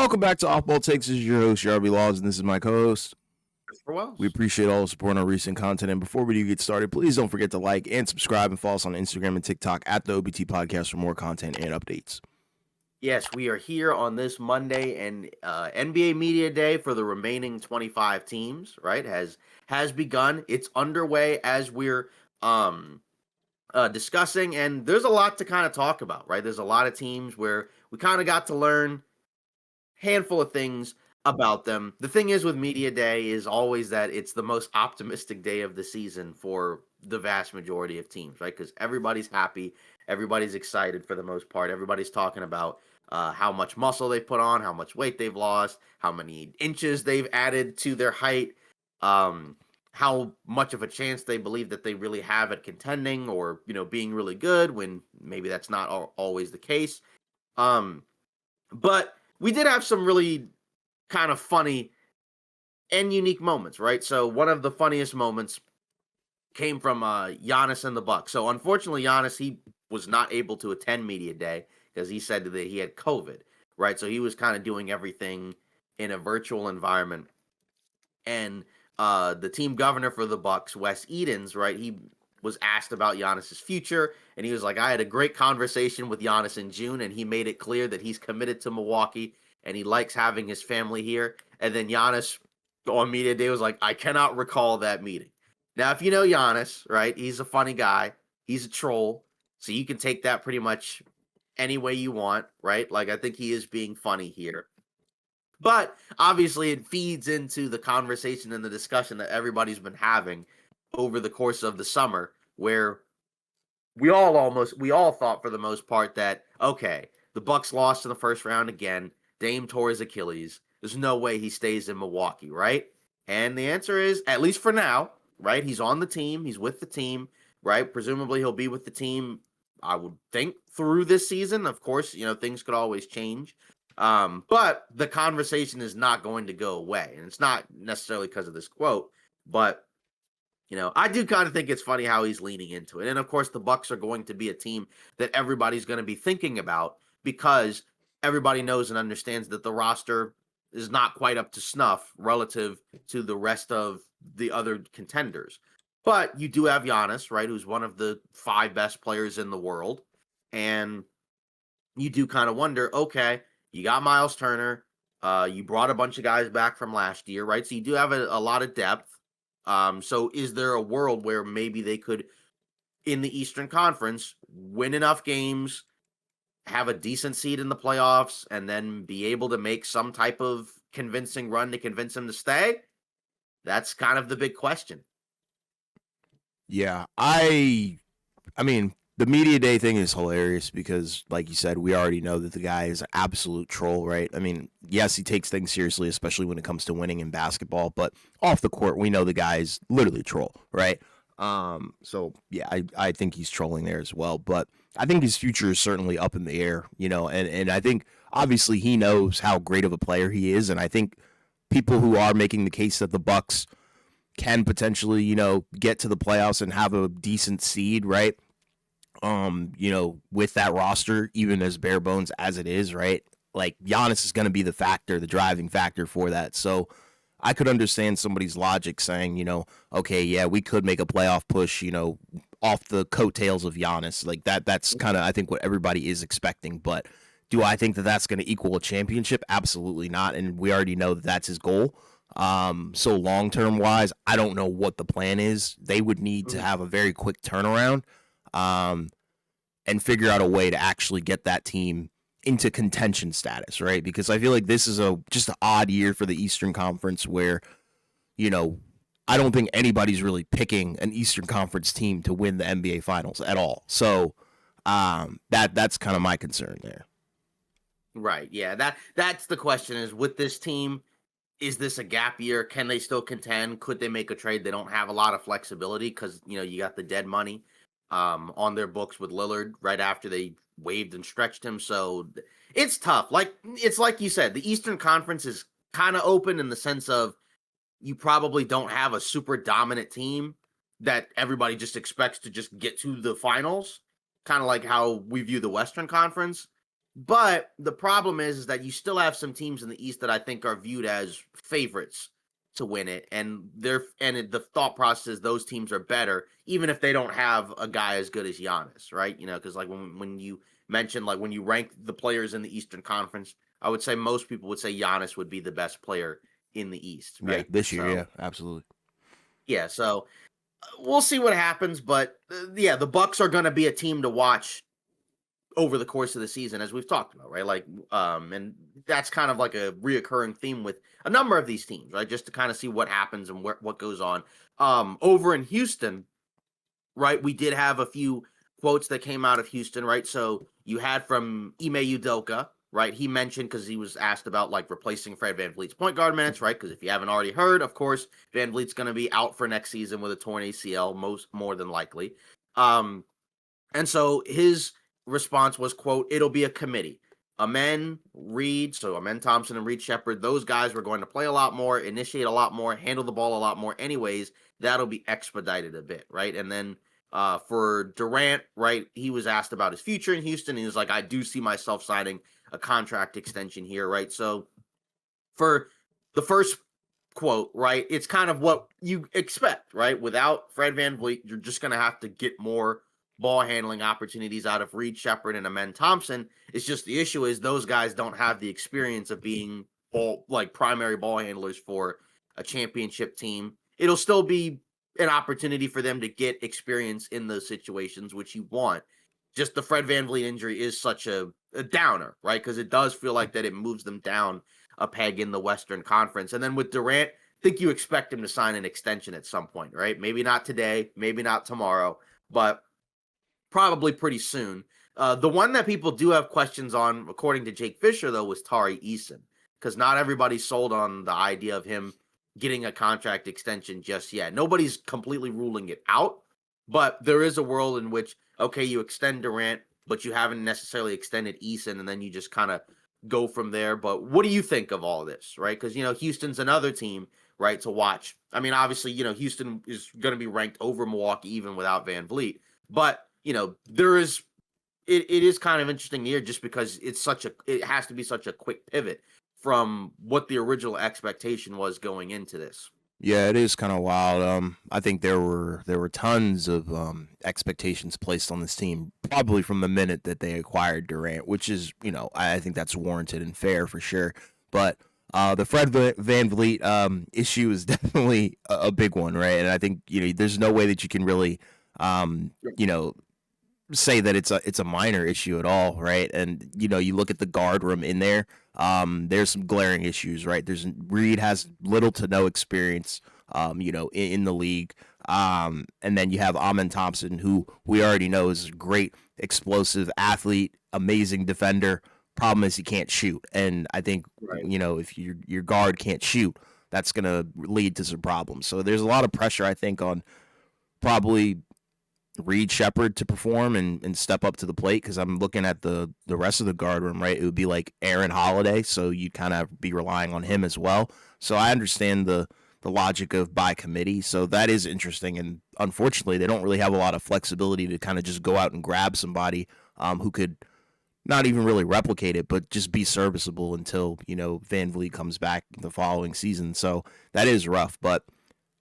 Welcome back to Off Ball Takes. This is your host, Yarby and this is my co-host. We appreciate all the support on our recent content. And before we do get started, please don't forget to like and subscribe and follow us on Instagram and TikTok at the OBT Podcast for more content and updates. Yes, we are here on this Monday and NBA Media Day for the remaining 25 teams, right? Has begun. It's underway as we're discussing, and there's a lot to kind of talk about, right? There's a lot of teams where we kind of got to learn a handful of things about them. The thing is with Media Day is always that it's the most optimistic day of the season for the vast majority of teams, right? Because everybody's happy, everybody's excited for the most part. Everybody's talking about how much muscle they've put on, how much weight they've lost, how many inches they've added to their height, how much of a chance they believe that they really have at contending or, being really good when maybe that's not always the case. But we did have some really kind of funny and unique moments, right? So one of the funniest moments came from Giannis and the Bucks. So unfortunately, Giannis, he was not able to attend Media Day because he said that he had COVID, right? So he was kind of doing everything in a virtual environment. And the team governor for the Bucks, Wes Edens, right? He was asked about Giannis's future, and he was like, I had a great conversation with Giannis in June, and he made it clear that he's committed to Milwaukee, and he likes having his family here. And then Giannis on Media Day was like, I cannot recall that meeting. Now, if you know Giannis, right, he's a funny guy. He's a troll, so you can take that pretty much any way you want, right? Like, I think he is being funny here. But obviously it feeds into the conversation and the discussion that everybody's been having over the course of the summer, where we all thought for the most part that, okay, the Bucks lost in the first round again. Dame tore his Achilles. There's no way he stays in Milwaukee, right? And the answer is, at least for now, right? He's on the team. He's with the team, right? Presumably he'll be with the team, I would think, through this season. Of course, things could always change. But the conversation is not going to go away. And it's not necessarily because of this quote, but I do kind of think it's funny how he's leaning into it. And of course, the Bucks are going to be a team that everybody's going to be thinking about because everybody knows and understands that the roster is not quite up to snuff relative to the rest of the other contenders. But you do have Giannis, right, who's one of the 5 best players in the world. And you do kind of wonder, okay, you got Miles Turner. You brought a bunch of guys back from last year, right? So you do have a lot of depth. So is there a world where maybe they could, in the Eastern Conference, win enough games, have a decent seed in the playoffs, and then be able to make some type of convincing run to convince them to stay? That's kind of the big question. Yeah, I mean, the Media Day thing is hilarious because, like you said, we already know that the guy is an absolute troll, right? I mean, yes, he takes things seriously, especially when it comes to winning in basketball, but off the court, we know the guy is literally a troll, right? So yeah, I think he's trolling there as well, but I think his future is certainly up in the air, and I think obviously he knows how great of a player he is, and I think people who are making the case that the Bucks can potentially, get to the playoffs and have a decent seed, right? With that roster, even as bare bones as it is, right? Like Giannis is going to be the driving factor for that. So I could understand somebody's logic saying, okay, yeah, we could make a playoff push, off the coattails of Giannis. Like that's kind of, I think, what everybody is expecting. But do I think that that's going to equal a championship? Absolutely not. And we already know that that's his goal. So long-term wise, I don't know what the plan is. They would need to have a very quick turnaround. And figure out a way to actually get that team into contention status, right? Because I feel like this is just an odd year for the Eastern Conference where, I don't think anybody's really picking an Eastern Conference team to win the NBA Finals at all. So that's kind of my concern there. Right, yeah, that's the question is, with this team, is this a gap year? Can they still contend? Could they make a trade? They don't have a lot of flexibility because, you got the dead money on their books with Lillard right after they waived and stretched him. So it's tough. It's like you said, the Eastern Conference is kind of open in the sense of you probably don't have a super dominant team that everybody just expects to just get to the finals, kind of like how we view the Western Conference. But the problem is that you still have some teams in the East that I think are viewed as favorites to win it, and the thought process is those teams are better, even if they don't have a guy as good as Giannis, right? Because like when you mentioned like when you rank the players in the Eastern Conference, I would say most people would say Giannis would be the best player in the East, Yeah, right? this year, So yeah, absolutely. yeah, so we'll see what happens, but yeah, the Bucks are going to be a team to watch over the course of the season, as we've talked about, right? Like, and that's kind of like a reoccurring theme with a number of these teams, right? Just to kind of see what happens and what goes on. Over in Houston, right? We did have a few quotes that came out of Houston, right? So you had from Ime Udoka, right? He mentioned because he was asked about like replacing Fred VanVleet's point guard minutes, right? Because if you haven't already heard, of course, VanVleet's going to be out for next season with a torn ACL, more than likely. Um, and so his response was, quote, it'll be a committee. Amen Thompson and Reed Shepard, those guys were going to play a lot more, initiate a lot more, handle the ball a lot more anyways. That'll be expedited a bit, right? And then for Durant, right, he was asked about his future in Houston. He was like, I do see myself signing a contract extension here, right? So for the first quote, right, it's kind of what you expect, right? Without Fred VanVleet, you're just going to have to get more ball handling opportunities out of Reed Shepard and Amen Thompson. It's just the issue is those guys don't have the experience of being primary ball handlers for a championship team. It'll still be an opportunity for them to get experience in those situations, which you want. Just the Fred VanVleet injury is such a downer, right? Because it does feel like that it moves them down a peg in the Western Conference. And then with Durant, I think you expect him to sign an extension at some point, right? Maybe not today, maybe not tomorrow, but probably pretty soon. The one that people do have questions on, according to Jake Fisher, though, was Tari Eason, because not everybody's sold on the idea of him getting a contract extension just yet. Nobody's completely ruling it out, but there is a world in which, okay, you extend Durant, but you haven't necessarily extended Eason, and then you just kind of go from there. But what do you think of all this, right? Because, Houston's another team, right, to watch. I mean, obviously, Houston is going to be ranked over Milwaukee even without VanVleet. But, it is kind of interesting here just because it has to be such a quick pivot from what the original expectation was going into this. Yeah, it is kind of wild. I think there were tons of expectations placed on this team, probably from the minute that they acquired Durant, which is, I think that's warranted and fair for sure. But the Fred VanVleet issue is definitely a big one, right? And I think there's no way that you can really, you know, say that it's a minor issue at all, right? And you look at the guard room in there. There's some glaring issues, right? Reed has little to no experience, in the league. And then you have Amen Thompson, who we already know is a great explosive athlete, amazing defender. Problem is he can't shoot, and I think Right. if your guard can't shoot, that's gonna lead to some problems. So there's a lot of pressure, I think, on probably Reed Shepard to perform and step up to the plate, because I'm looking at the rest of the guard room, right? It would be like Aaron Holiday, so you'd kind of be relying on him as well. So I understand the logic of by committee. So that is interesting, and unfortunately, they don't really have a lot of flexibility to kind of just go out and grab somebody who could not even really replicate it, but just be serviceable until VanVleet comes back the following season. So that is rough, but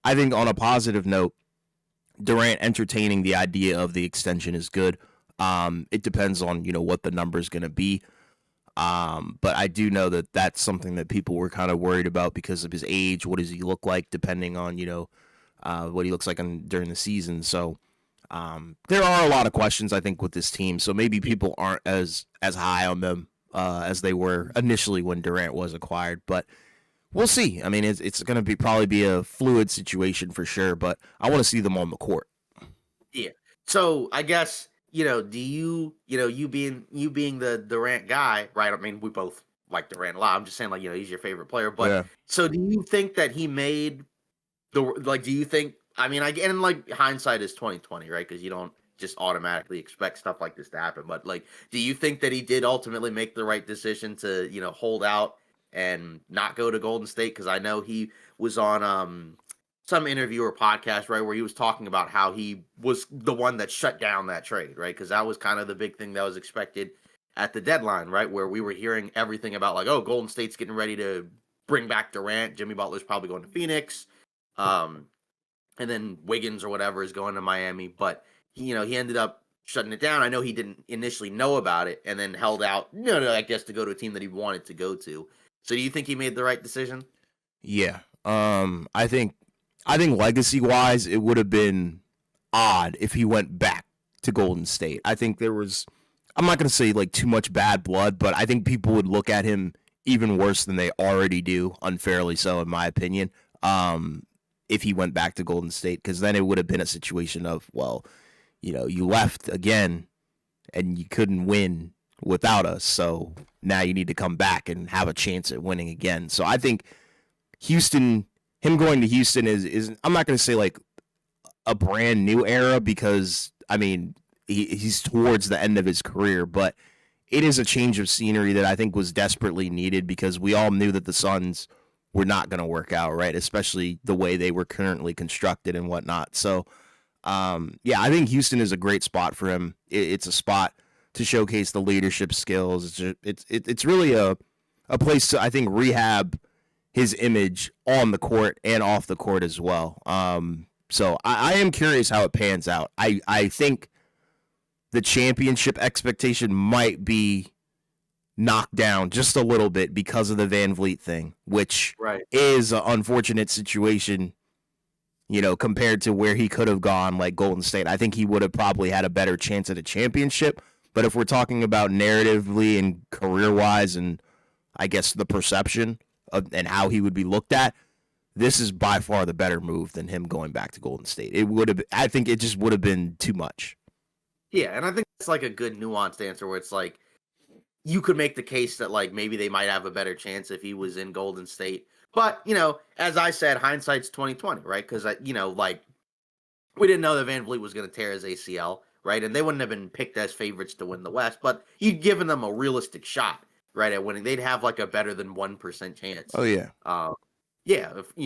I think on a positive note, Durant entertaining the idea of the extension is good. It depends on what the number is going to be. But I do know that that's something that people were kind of worried about because of his age. What does he look like, depending on what he looks like during the season. So there are a lot of questions, I think, with this team. So maybe people aren't as high on them as they were initially when Durant was acquired. But we'll see. I mean, it's going to probably be a fluid situation for sure, but I want to see them on the court. Yeah. So I guess, do you being the Durant guy, right? I mean, we both like Durant a lot. I'm just saying, like, he's your favorite player. But Yeah. so do you think that he made do you think, I mean, again, like hindsight is 2020, right? Because you don't just automatically expect stuff like this to happen. But like, do you think that he did ultimately make the right decision to, hold out and not go to Golden State? Because I know he was on some interview or podcast, right, where he was talking about how he was the one that shut down that trade, right? Because that was kind of the big thing that was expected at the deadline, right? Where we were hearing everything about like, oh, Golden State's getting ready to bring back Durant. Jimmy Butler's probably going to Phoenix. Um, and then Wiggins or whatever is going to Miami. But he ended up shutting it down. I know he didn't initially know about it and then held out, I guess to go to a team that he wanted to go to. So do you think he made the right decision? Yeah. I think legacy wise, it would have been odd if he went back to Golden State. I think I'm not going to say like too much bad blood, but I think people would look at him even worse than they already do, unfairly so, in my opinion. If he went back to Golden State, because then it would have been a situation of, well, you left again and you couldn't win without us, so now you need to come back and have a chance at winning again. So I think him going to Houston is I'm not going to say like a brand new era, because I mean he's towards the end of his career, but it is a change of scenery that I think was desperately needed, because we all knew that the Suns were not going to work out, right? Especially the way they were currently constructed and whatnot. So, yeah, I think Houston is a great spot for him. It's a spot to showcase the leadership skills. It's really a place to, I think, rehab his image on the court and off the court as well. So I am curious how it pans out. I think the championship expectation might be knocked down just a little bit because of the Van Vliet thing, which is an unfortunate situation, compared to where he could have gone, like Golden State. I think he would have probably had a better chance at a championship. But if we're talking about narratively and career-wise and I guess the perception of and how he would be looked at, this is by far the better move than him going back to Golden State. I think it just would have been too much. Yeah, and I think it's like a good nuanced answer where it's like, you could make the case that like maybe they might have a better chance if he was in Golden State. But, as I said, hindsight's 2020, right? Because like we didn't know that Van Vliet was going to tear his ACL, right? And they wouldn't have been picked as favorites to win the West, but you'd given them a realistic shot, right, at winning. They'd have like a better than 1% chance. Oh yeah. Yeah, if,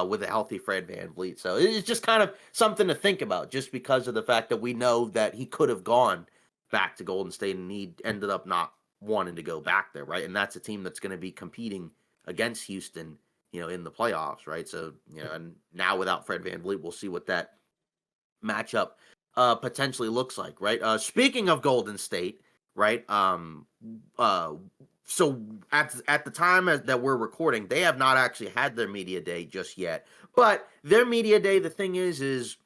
with a healthy Fred Van Vliet. So it's just kind of something to think about, just because of the fact that we know that he could have gone back to Golden State and he ended up not wanting to go back there, right? And that's a team that's going to be competing against Houston, in the playoffs, right? So, and now without Fred Van Vliet, we'll see what that matchup potentially looks like, right? Speaking of Golden State, right? So at the time that we're recording, they have not actually had their media day just yet. But their media day, the thing is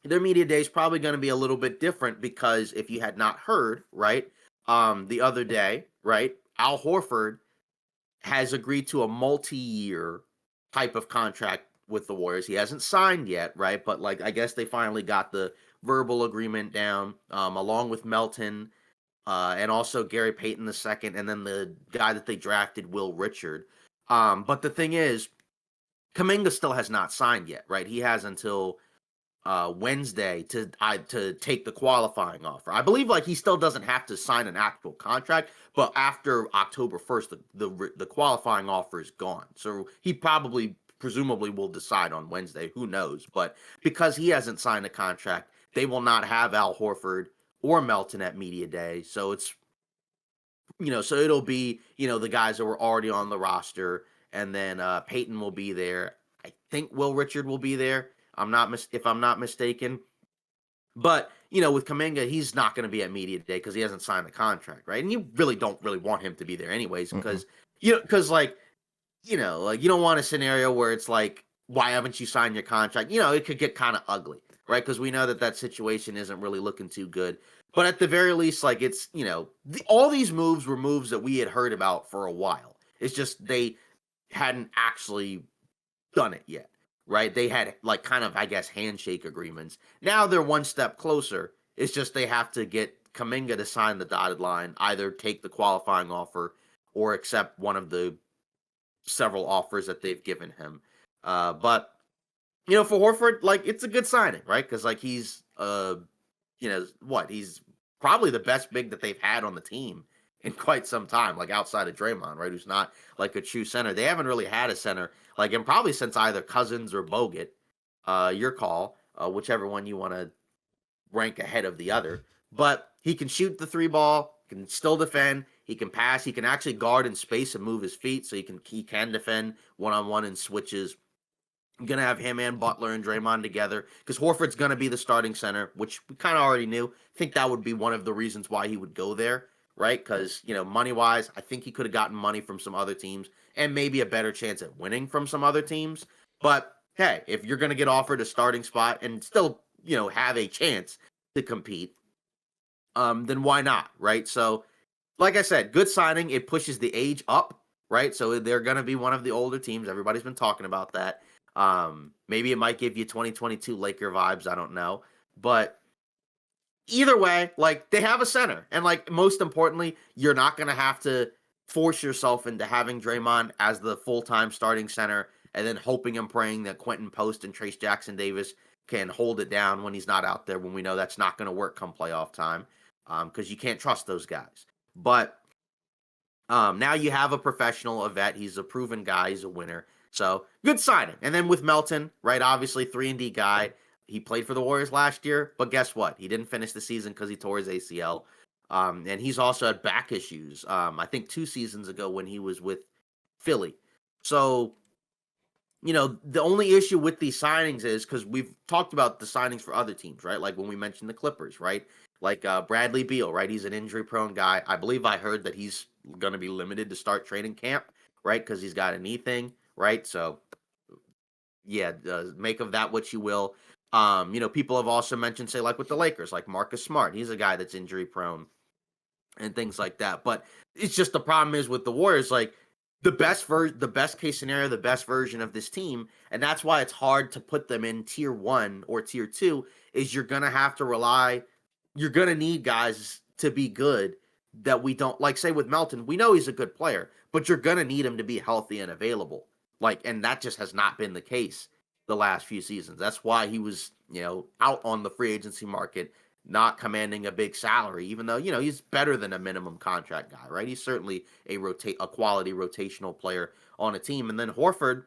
their media day is probably going to be a little bit different, because if you had not heard, right, the other day, right, Al Horford has agreed to a multi-year type of contract with the Warriors. He hasn't signed yet, right? But like, I guess they finally got the verbal agreement down, along with Melton, and also Gary Payton II, and then the guy that they drafted, Will Richard. But the thing is, Kuminga still has not signed yet, right? He has until Wednesday to take the qualifying offer. I believe like he still doesn't have to sign an actual contract, but after October 1st, the qualifying offer is gone. So he presumably will decide on Wednesday. Who knows? But because he hasn't signed a contract, they will not have Al Horford or Melton at media day. So it's so it'll be the guys that were already on the roster, and then Payton will be there. I think Will Richard will be there. If I'm not mistaken. But, with Kuminga, he's not going to be at media day because he hasn't signed the contract, right? And you really don't really want him to be there anyways, because, like you don't want a scenario where it's like, why haven't you signed your contract? It could get kind of ugly, right? Because we know that situation isn't really looking too good. But at the very least, like it's, all these moves were moves that we had heard about for a while. It's just they hadn't actually done it yet. Right? They had like kind of, I guess, handshake agreements. Now they're one step closer. It's just they have to get Kuminga to sign the dotted line, either take the qualifying offer or accept one of the several offers that they've given him. But for Horford, like it's a good signing, right? Because like he's he's probably the best big that they've had on the team in quite some time, like outside of Draymond, right? Who's not like a true center. They haven't really had a center, like, and probably since either Cousins or Bogut. Your call, whichever one you want to rank ahead of the other. But he can shoot the three ball. Can still defend. He can pass. He can actually guard in space and move his feet, so he can defend one-on-one in switches. I'm going to have him and Butler and Draymond together because Horford's going to be the starting center, which we kind of already knew. I think that would be one of the reasons why he would go there, right? Because, money-wise, I think he could have gotten money from some other teams and maybe a better chance at winning from some other teams. But, hey, if you're going to get offered a starting spot and still, have a chance to compete, then why not, right? So, like I said, good signing. It pushes the age up, right? So they're going to be one of the older teams. Everybody's been talking about that. Maybe it might give you 2022 Laker vibes. I don't know. But either way, like, they have a center. And, like, most importantly, you're not going to have to force yourself into having Draymond as the full-time starting center and then hoping and praying that Quentin Post and Trace Jackson Davis can hold it down when he's not out there, when we know that's not going to work come playoff time, because you can't trust those guys. But now you have a professional, a vet. He's a proven guy. He's a winner. So good signing. And then with Melton, right? Obviously 3-and-D guy. He played for the Warriors last year, but guess what? He didn't finish the season because he tore his ACL. And he's also had back issues. I think 2 seasons ago when he was with Philly. So, the only issue with these signings is because we've talked about the signings for other teams, right? Like when we mentioned the Clippers, right? Like Bradley Beal, right? He's an injury-prone guy. I believe I heard that he's going to be limited to start training camp, right? Because he's got a knee thing, right? So, yeah, make of that what you will. People have also mentioned, say, like with the Lakers, like Marcus Smart. He's a guy that's injury-prone and things like that. But it's just the problem is with the Warriors, like, the best case scenario, the best version of this team, and that's why it's hard to put them in tier 1 or tier 2, is you're going to have to rely. You're going to need guys to be good that we don't, like, say with Melton, we know he's a good player, but you're going to need him to be healthy and available. Like, and that just has not been the case the last few seasons. That's why he was, out on the free agency market, not commanding a big salary, even though, he's better than a minimum contract guy, right? He's certainly a quality rotational player on a team. And then Horford,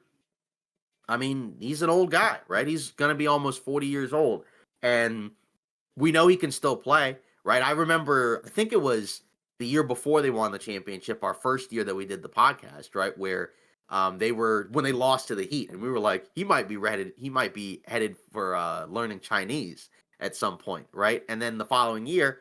I mean, he's an old guy, right? He's going to be almost 40 years old. And we know he can still play, right? I remember, I think it was the year before they won the championship, our first year that we did the podcast, right? Where when they lost to the Heat, and we were like, he might be headed for learning Chinese at some point, right? And then the following year,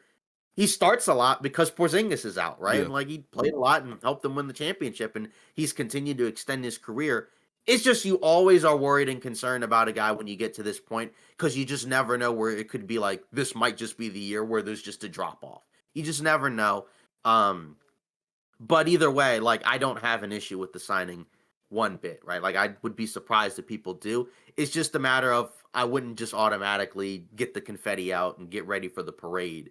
he starts a lot because Porzingis is out, right? Yeah. And like he played a lot and helped them win the championship, and he's continued to extend his career. It's just you always are worried and concerned about a guy when you get to this point because you just never know where it could be like this might just be the year where there's just a drop off. You just never know. But either way, like I don't have an issue with the signing one bit, right? Like I would be surprised if people do. It's just a matter of I wouldn't just automatically get the confetti out and get ready for the parade.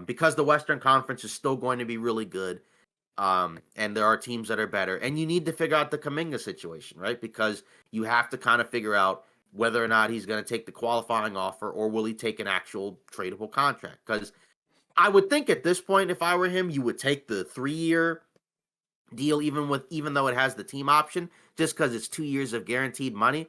Because the Western Conference is still going to be really good. And there are teams that are better. And you need to figure out the Kuminga situation, right? Because you have to kind of figure out whether or not he's going to take the qualifying offer or will he take an actual tradable contract. Because I would think at this point, if I were him, you would take the 3-year deal, even though it has the team option, just because it's 2 years of guaranteed money.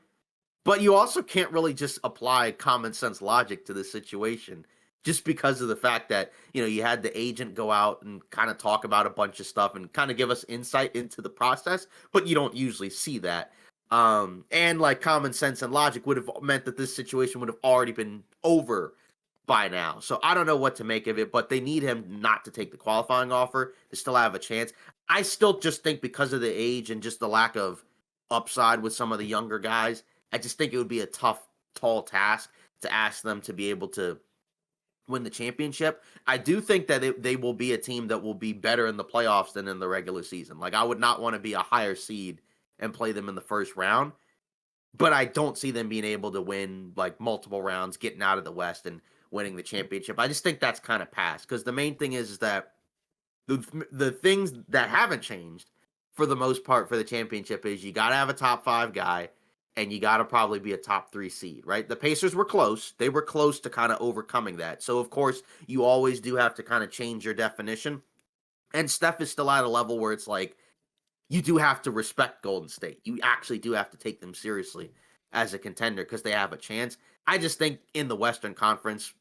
But you also can't really just apply common sense logic to this situation just because of the fact that, you had the agent go out and kind of talk about a bunch of stuff and kind of give us insight into the process, but you don't usually see that. And like common sense and logic would have meant that this situation would have already been over by now. So I don't know what to make of it, but they need him not to take the qualifying offer to still have a chance. I still just think because of the age and just the lack of upside with some of the younger guys, I just think it would be a tough, tall task to ask them to be able to win the championship. I do think that they will be a team that will be better in the playoffs than in the regular season. Like I would not want to be a higher seed and play them in the first round, but I don't see them being able to win like multiple rounds, getting out of the West and winning the championship. I just think that's kind of past because the main thing is that the things that haven't changed for the most part for the championship is you got to have a top 5 guy and you got to probably be a top 3 seed, right? The Pacers were close. They were close to kind of overcoming that. So, of course, you always do have to kind of change your definition. And Steph is still at a level where it's like, you do have to respect Golden State. You actually do have to take them seriously as a contender because they have a chance. I just think in the Western Conference,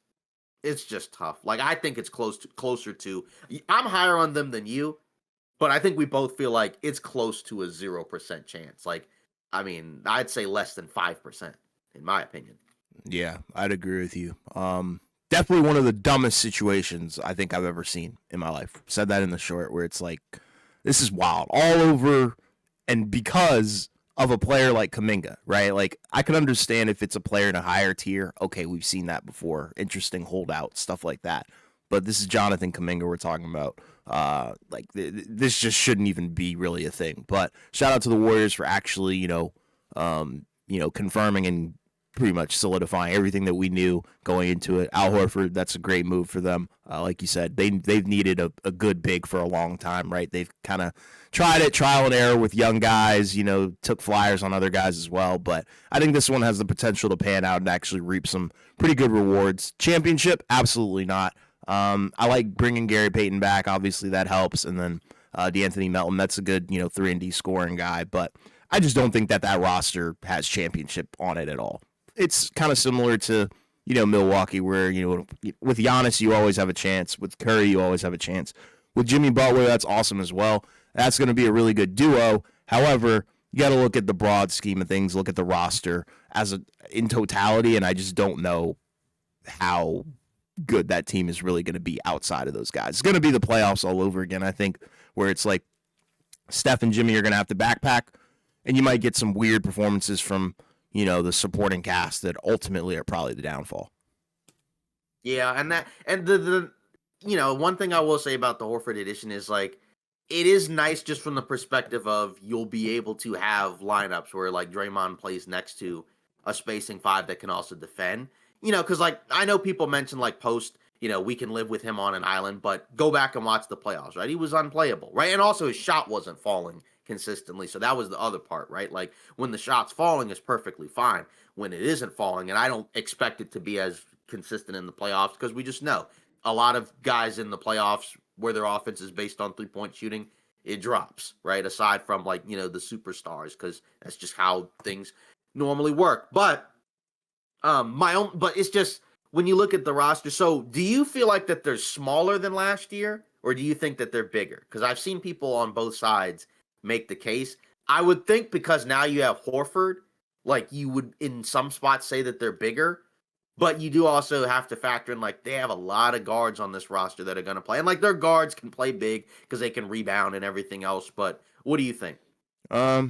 it's just tough. Like I think it's closer to. I'm higher on them than you, but I think we both feel like it's close to a 0% chance. Like, I mean, I'd say less than 5%, in my opinion. Yeah, I'd agree with you. Definitely one of the dumbest situations I think I've ever seen in my life. Said that in the short, where it's like, this is wild, all over, and because of a player like Kuminga, right? Like, I can understand if it's a player in a higher tier. Okay, we've seen that before. Interesting holdout, stuff like that. But this is Jonathan Kuminga we're talking about. This just shouldn't even be really a thing. But shout out to the Warriors for actually, confirming and pretty much solidifying everything that we knew going into it. Al Horford, that's a great move for them. Like you said, they've needed a good big for a long time, right? They've kind of tried it, trial and error with young guys, took flyers on other guys as well. But I think this one has the potential to pan out and actually reap some pretty good rewards. Championship, absolutely not. I like bringing Gary Payton back. Obviously, that helps. And then D'Anthony Melton, that's a good, 3-and-D scoring guy. But I just don't think that roster has championship on it at all. It's kind of similar to, Milwaukee, where, with Giannis, you always have a chance. With Curry, you always have a chance. With Jimmy Butler, that's awesome as well. That's going to be a really good duo. However, you got to look at the broad scheme of things, look at the roster in totality, and I just don't know how good that team is really going to be outside of those guys. It's going to be the playoffs all over again, I think, where it's like Steph and Jimmy are going to have to backpack, and you might get some weird performances from, the supporting cast that ultimately are probably the downfall. Yeah, and the one thing I will say about the Horford edition is like it is nice just from the perspective of you'll be able to have lineups where like Draymond plays next to a spacing five that can also defend. Because like I know people mention like post, we can live with him on an island, but go back and watch the playoffs, right? He was unplayable, right? And also his shot wasn't falling consistently. So that was the other part, right? Like when the shot's falling is perfectly fine. When it isn't falling, and I don't expect it to be as consistent in the playoffs because we just know a lot of guys in the playoffs where their offense is based on 3-point shooting, it drops, right? Aside from like, the superstars, because that's just how things normally work. But but it's just when you look at the roster. So do you feel like that they're smaller than last year, or do you think that they're bigger? Because I've seen people on both sides make the case. I would think because now you have Horford, like you would in some spots say that they're bigger, but you do also have to factor in like they have a lot of guards on this roster that are going to play, and like their guards can play big because they can rebound and everything else. But what do you think? Yeah,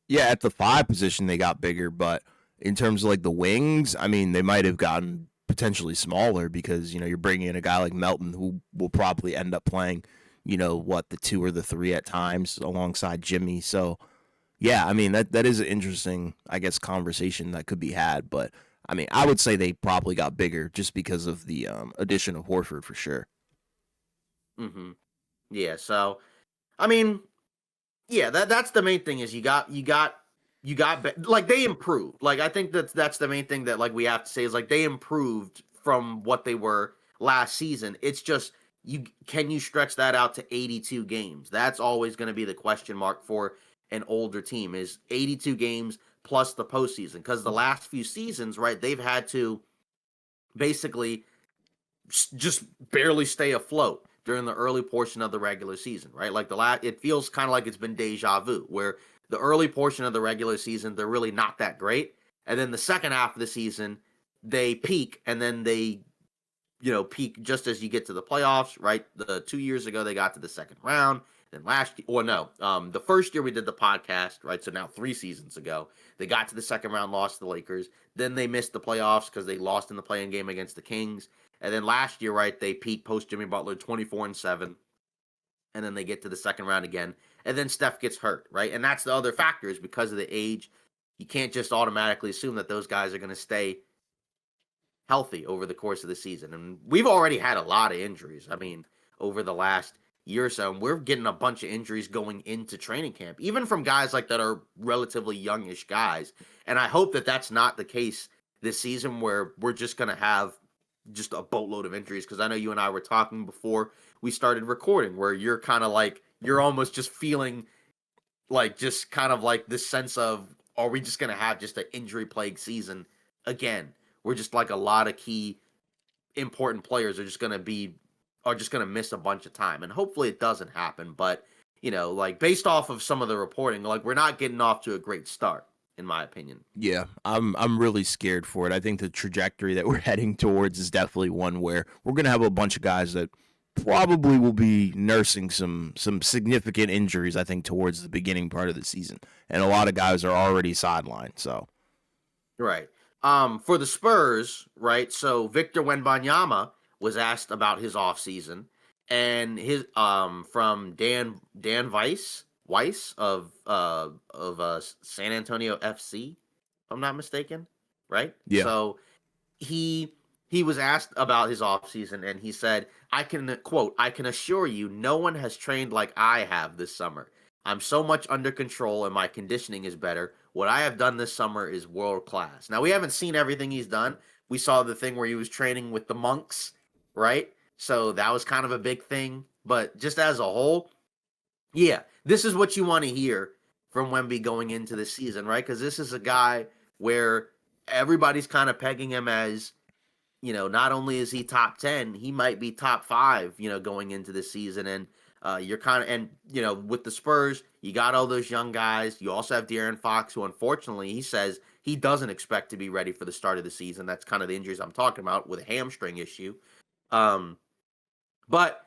at the 5 position they got bigger, but in terms of like the wings, I mean, they might have gotten potentially smaller because, you're bringing in a guy like Melton who will probably end up playing, the 2 or the 3 at times alongside Jimmy. So, yeah, I mean, that is an interesting, I guess, conversation that could be had. But, I mean, I would say they probably got bigger just because of the addition of Horford for sure. Mm-hmm. Yeah. So, I mean, yeah, that's the main thing is like they improved. Like I think that's the main thing that like we have to say is like they improved from what they were last season. It's just can you stretch that out to 82 games? That's always going to be the question mark for an older team is 82 games plus the postseason because the last few seasons, right, they've had to basically just barely stay afloat during the early portion of the regular season, right? Like it feels kind of like it's been deja vu, where the early portion of the regular season they're really not that great, and then the second half of the season they peak, and then they peak just as you get to the playoffs, right? The 2 years ago they got to the second round. Then the first year we did the podcast, right? So now 3 seasons ago, they got to the second round, lost to the Lakers. Then they missed the playoffs because they lost in the play-in game against the Kings. And then last year, right, they peaked post Jimmy Butler 24-7. And then they get to the second round again. And then Steph gets hurt, right? And that's the other factor is because of the age. You can't just automatically assume that those guys are going to stay healthy over the course of the season. And we've already had a lot of injuries. I mean, over the last year or so, and we're getting a bunch of injuries going into training camp, even from guys like that are relatively youngish guys. And I hope that that's not the case this season where we're just going to have just a boatload of injuries. Because I know you and I were talking before we started recording where you're kind of like, you're almost just feeling like just kind of like this sense of, are we just going to have just an injury plagued season again? We're just like a lot of key important players are just going to miss a bunch of time. And hopefully it doesn't happen. But, like based off of some of the reporting, like we're not getting off to a great start, in my opinion. Yeah, I'm really scared for it. I think the trajectory that we're heading towards is definitely one where we're gonna have a bunch of guys that probably will be nursing some significant injuries. I think towards the beginning part of the season, and a lot of guys are already sidelined. So Right. For the Spurs, right? So Victor Wembanyama was asked about his offseason, and his from Dan Weiss of San Antonio FC, if I'm not mistaken, right? yeah, So he he was asked about his offseason, and he said, I can quote, I can assure you no one has trained like I have this summer. I'm so much under control and my conditioning is better. What I have done this summer is world class. Now we haven't seen everything he's done. We saw the thing where he was training with the monks, right? So that was kind of a big thing. But just as a whole, yeah, this is what you want to hear from Wemby going into the season, right? Because this is a guy where everybody's kind of pegging him as, not only is he top 10, he might be top 5, going into the season. And you're kind of, and, with the Spurs, you got all those young guys. You also have De'Aaron Fox, who unfortunately he says he doesn't expect to be ready for the start of the season. That's kind of the injuries I'm talking about with a hamstring issue. Um, but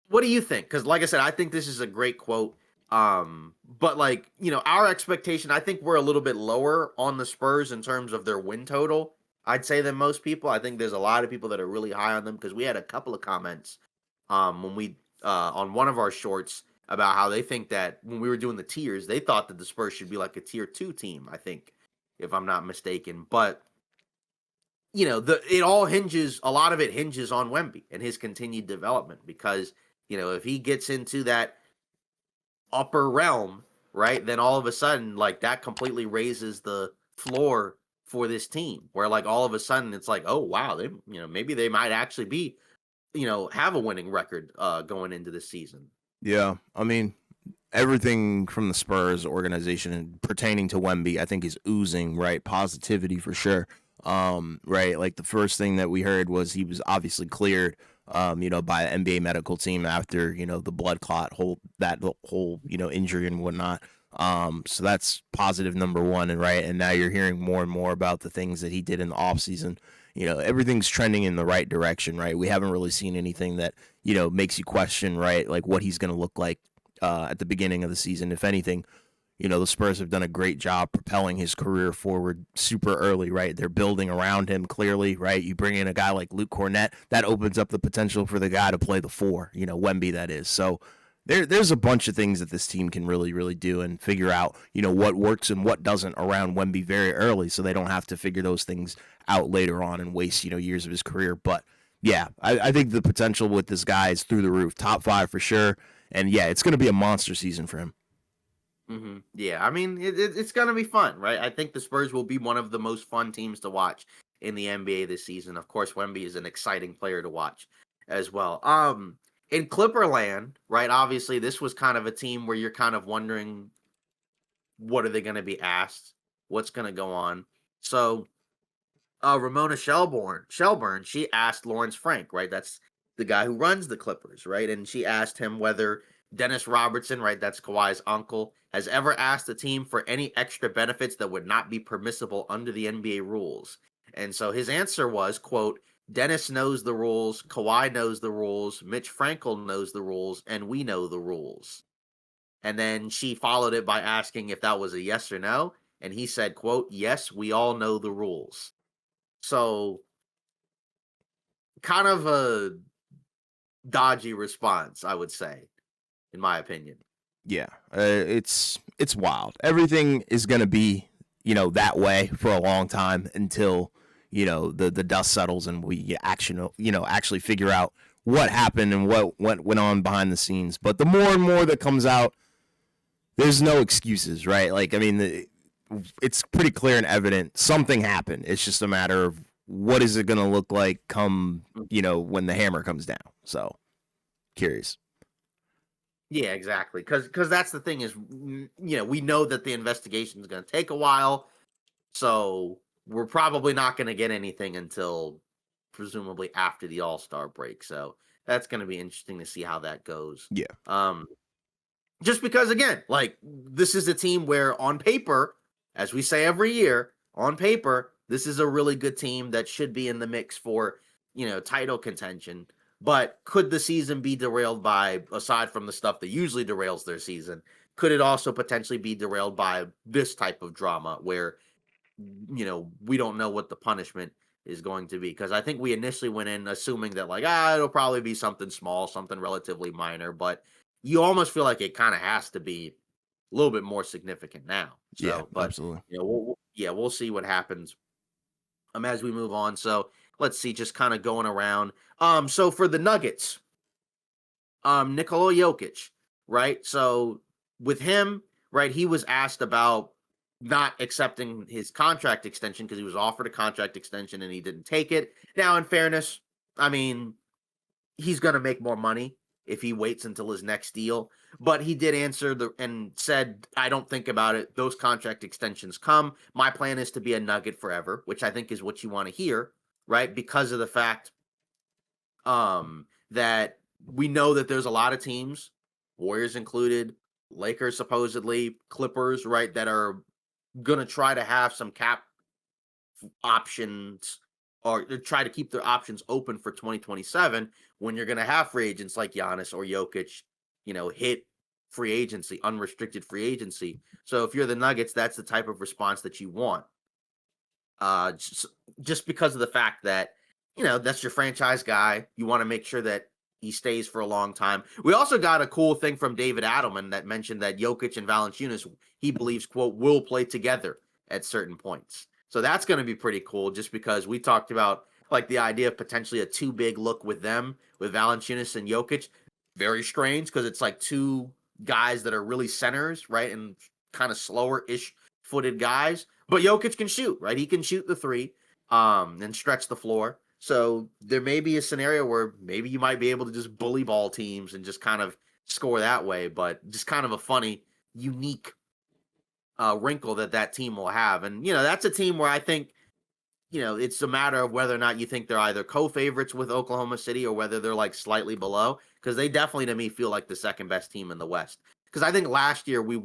what do you think? Because, like I said, I think this is a great quote. But like, our expectation, I think we're a little bit lower on the Spurs in terms of their win total, I'd say, than most people. I think there's a lot of people that are really high on them because we had a couple of comments when we on one of our shorts about how they think that when we were doing the tiers, they thought that the Spurs should be like a tier 2 team, I think, if I'm not mistaken. But a lot of it hinges on Wemby and his continued development because, if he gets into that upper realm, right, then all of a sudden, like, that completely raises the floor for this team where, like, all of a sudden it's like, oh, wow, they, maybe they might actually be, have a winning record going into this season. yeah. I mean, everything from the Spurs organization and pertaining to Wemby, I think is oozing, right? Positivity for sure. Right. Like the first thing that we heard was he was obviously cleared, by the NBA medical team after, the blood clot whole, injury and whatnot. So that's positive number one. And right. And now you're hearing more and more about the things that he did in the off season. Everything's trending in the right direction, right? We haven't really seen anything that, makes you question, right? Like what he's going to look like at the beginning of the season. If anything, the Spurs have done a great job propelling his career forward super early, right? They're building around him clearly, right? You bring in a guy like Luke Cornett, that opens up the potential for the guy to play the 4, Wemby, that is. So there's a bunch of things that this team can really, really do and figure out, what works and what doesn't around Wemby very early so they don't have to figure those things out later on and waste, years of his career. But yeah, I think the potential with this guy is through the roof. Top 5 for sure. And yeah, it's going to be a monster season for him. Yeah, I mean, it's going to be fun, right? I think the Spurs will be one of the most fun teams to watch in the NBA this season. Of course, Wemby is an exciting player to watch as well. In Clipperland, right? Obviously, this was kind of a team where you're kind of wondering, what are they going to be asked? What's going to go on? So, Ramona Shelburne, she asked Lawrence Frank, right? That's the guy who runs the Clippers, right? And she asked him whether Dennis Robertson, right, that's Kawhi's uncle, has ever asked the team for any extra benefits that would not be permissible under the NBA rules. And so his answer was, quote, Dennis knows the rules, Kawhi knows the rules, Mitch Frankel knows the rules, and we know the rules. And then she followed it by asking if that was a yes or no. And he said, quote, yes, we all know the rules. So kind of a dodgy response, I would say, in my opinion. Yeah, it's wild. Everything is going to be, that way for a long time until, the dust settles and we actually figure out what happened and what went on behind the scenes. But the more and more that comes out, there's no excuses, right? Like, I mean, it's pretty clear and evident something happened. It's just a matter of what is it going to look like come, when the hammer comes down. So, curious. Yeah, exactly. Because that's the thing is, we know that the investigation is going to take a while, so we're probably not going to get anything until presumably after the All-Star break. So that's going to be interesting to see how that goes. Yeah. Just because, again, like, this is a team where on paper, as we say every year, on paper, this is a really good team that should be in the mix for, title contention. But could the season be derailed by, aside from the stuff that usually derails their season, could it also potentially be derailed by this type of drama where, we don't know what the punishment is going to be? Because I think we initially went in assuming that, like, it'll probably be something small, something relatively minor, but you almost feel like it kind of has to be a little bit more significant now. Yeah, So, but absolutely. we'll see what happens as we move on. So let's see, just kind of going around. So for the Nuggets, Nikola Jokic, right? So with him, right, he was asked about not accepting his contract extension because he was offered a contract extension and he didn't take it. Now, in fairness, I mean, he's going to make more money if he waits until his next deal. But he did answer and said, I don't think about it. Those contract extensions come. My plan is to be a Nugget forever, which I think is what you want to hear, right? Because of the fact that we know that there's a lot of teams, Warriors included, Lakers supposedly, Clippers, right, that are going to try to have some cap options or try to keep their options open for 2027 when you're going to have free agents like Giannis or Jokic, hit free agency, unrestricted free agency. So if you're the Nuggets, that's the type of response that you want. Just because of the fact that, that's your franchise guy. You want to make sure that he stays for a long time. We also got a cool thing from David Adelman that mentioned that Jokic and Valanciunas, he believes, quote, will play together at certain points. So that's going to be pretty cool just because we talked about like the idea of potentially a too big look with them, with Valanciunas and Jokic. Very strange because it's like two guys that are really centers, right? And kind of slower-ish footed guys. But Jokic can shoot, right? He can shoot the three and stretch the floor. So there may be a scenario where maybe you might be able to just bully ball teams and just kind of score that way. But just kind of a funny, unique wrinkle that team will have. And, that's a team where I think, it's a matter of whether or not you think they're either co-favorites with Oklahoma City or whether they're like slightly below, because they definitely to me feel like the second best team in the West. Because I think last year we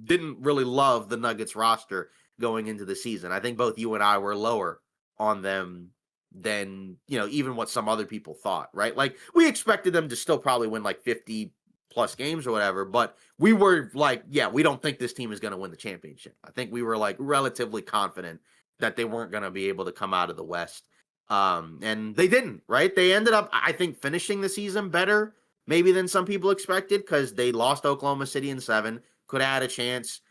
didn't really love the Nuggets roster going into the season. I think both you and I were lower on them than, even what some other people thought, right? Like we expected them to still probably win like 50 plus games or whatever, but we were like, yeah, we don't think this team is going to win the championship. I think we were like relatively confident that they weren't going to be able to come out of the West. And they didn't, right? They ended up, I think, finishing the season better maybe than some people expected because they lost Oklahoma City in 7, could have had a chance,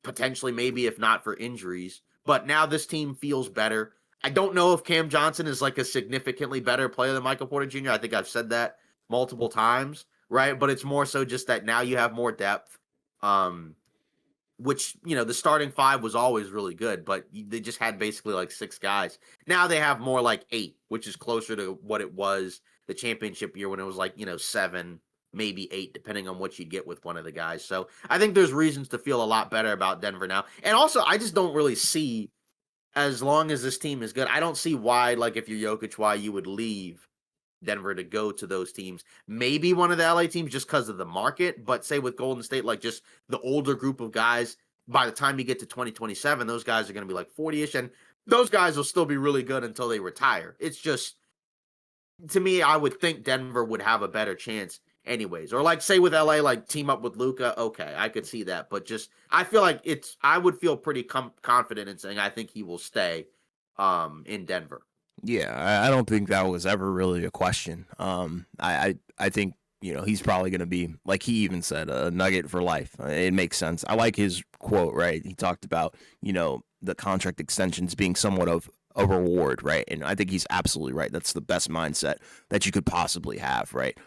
potentially maybe if not for injuries. But now this team feels better. I don't know if Cam Johnson is like a significantly better player than Michael Porter Jr. I think I've said that multiple times, right? But it's more so just that now you have more depth, which, the starting 5 was always really good, but they just had basically like 6 guys. Now they have more like 8, which is closer to what it was the championship year when it was like, 7, maybe 8, depending on what you get with one of the guys. So I think there's reasons to feel a lot better about Denver now. And also, I just don't really see, as long as this team is good, I don't see why, like if you're Jokic, why you would leave Denver to go to those teams. Maybe one of the LA teams just because of the market, but say with Golden State, like just the older group of guys, by the time you get to 2027, those guys are going to be like 40-ish, and those guys will still be really good until they retire. It's just, to me, I would think Denver would have a better chance anyways. Or like say with LA, like team up with Luka, okay, I could see that. But just, I feel like I would feel pretty confident in saying I think he will stay in Denver. Yeah, I don't think that was ever really a question. I think he's probably going to be, like he even said, a Nugget for life. It makes sense. I like his quote, right? He talked about the contract extensions being somewhat of a reward, right? And I think he's absolutely right. That's the best mindset that you could possibly have, right?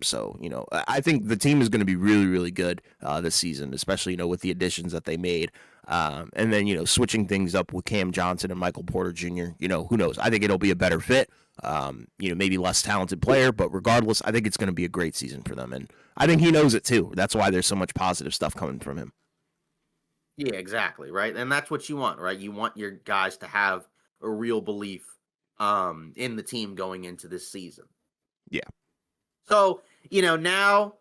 So I think the team is going to be really, really good this season, especially with the additions that they made. And then, switching things up with Cam Johnson and Michael Porter Jr., who knows? I think it'll be a better fit, maybe less talented player, but regardless, I think it's going to be a great season for them. And I think he knows it too. That's why there's so much positive stuff coming from him. Yeah, exactly. Right. And that's what you want, right? You want your guys to have a real belief in the team going into this season. Yeah. So, now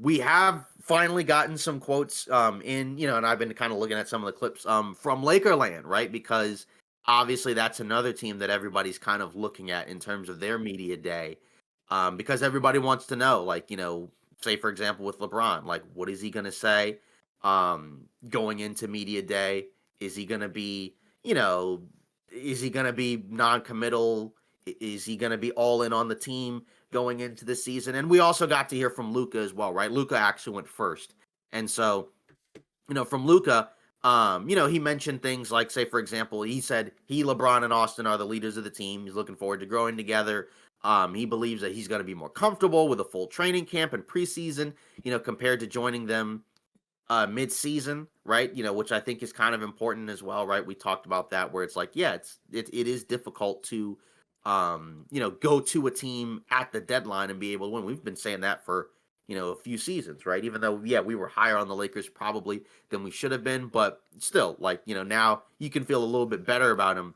we have finally gotten some quotes in, and I've been kind of looking at some of the clips from Lakerland, right? Because obviously that's another team that everybody's kind of looking at in terms of their media day. Because everybody wants to know, like, say for example with LeBron, like what is he going to say going into media day? Is he going to be, is he going to be non-committal? Is he going to be all in on the team going into the season? And we also got to hear from Luka as well, right? Luka actually went first. And so, from Luka, he mentioned things like, say, for example, he said LeBron, and Austin are the leaders of the team. He's looking forward to growing together. He believes that he's going to be more comfortable with a full training camp and preseason, compared to joining them mid-season, right? Which I think is kind of important as well, right? We talked about that, where it's like, yeah, it is difficult to go to a team at the deadline and be able to win. We've been saying that for a few seasons, right? Even though, yeah, we were higher on the Lakers probably than we should have been, but still, like, now you can feel a little bit better about him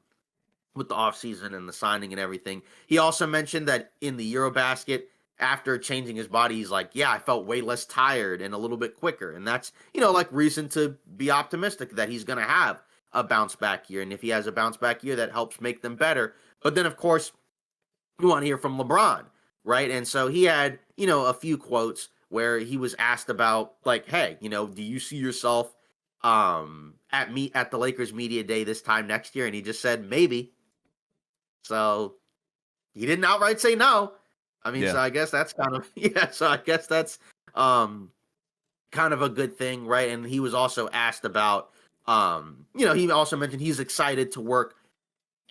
with the offseason and the signing and everything. He also mentioned that in the Eurobasket, after changing his body, he's like, yeah, I felt way less tired and a little bit quicker. And that's, like reason to be optimistic that he's going to have a bounce back year. And if he has a bounce back year, that helps make them better. But then, of course, you want to hear from LeBron, right? And so he had, a few quotes where he was asked about, like, hey, do you see yourself at the Lakers media day this time next year? And he just said, maybe. So he didn't outright say no. I mean, Yeah. so I guess that's kind of, so I guess that's kind of a good thing, right? And he was also asked about, he also mentioned he's excited to work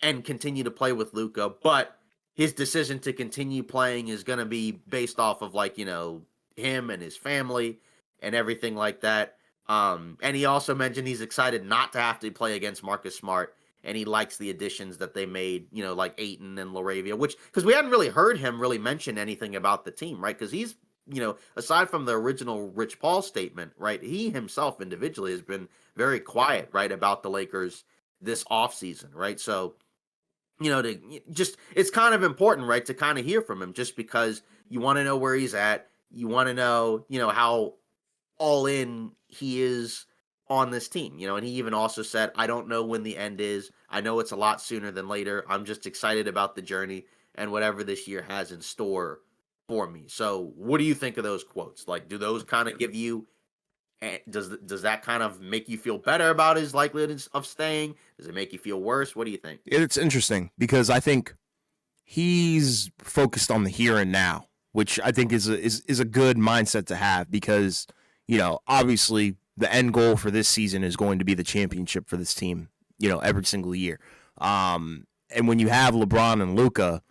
and continue to play with Luka, but his decision to continue playing is going to be based off of, like, him and his family and everything like that. And he also mentioned he's excited not to have to play against Marcus Smart, and he likes the additions that they made, like Ayton and Laravia, because we hadn't really heard him really mention anything about the team, right? Because he's, aside from the original Rich Paul statement, right, he himself individually has been very quiet, right, about the Lakers this offseason, right? So, it's kind of important, right, to kind of hear from him, just because you want to know where he's at. You want to know, how all in he is on this team, and he even also said, I don't know when the end is. I know it's a lot sooner than later. I'm just excited about the journey and whatever this year has in store for me. So what do you think of those quotes? Like, do those kind of give you, does that kind of make you feel better about his likelihood of staying? Does it make you feel worse? What do you think? It's interesting because I think he's focused on the here and now, which I think is a good mindset to have, because, obviously the end goal for this season is going to be the championship for this team, every single year. And when you have LeBron and Luka,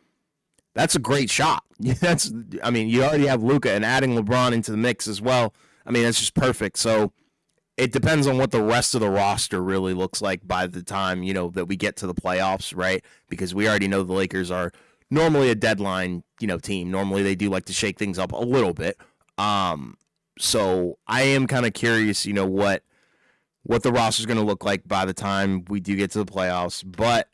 that's a great shot. You already have Luka, and adding LeBron into the mix as well, that's just perfect. So it depends on what the rest of the roster really looks like by the time, that we get to the playoffs, right? Because we already know the Lakers are normally a deadline, team. Normally they do like to shake things up a little bit. So I am kind of curious, what the roster is going to look like by the time we do get to the playoffs. But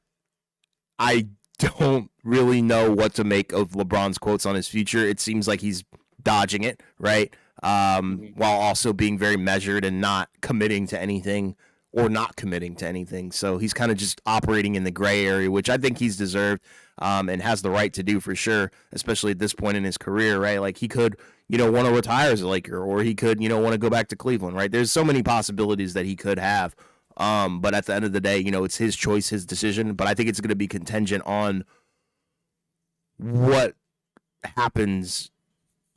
I don't really know what to make of LeBron's quotes on his future. It seems like he's dodging it, right? While also being very measured and not committing to anything or not committing to anything. So he's kind of just operating in the gray area, which I think he's deserved and has the right to do for sure, especially at this point in his career, right? Like he could, want to retire as a Laker, or he could, want to go back to Cleveland, right? There's so many possibilities that he could have. But at the end of the day, it's his choice, his decision. But I think it's going to be contingent on what happens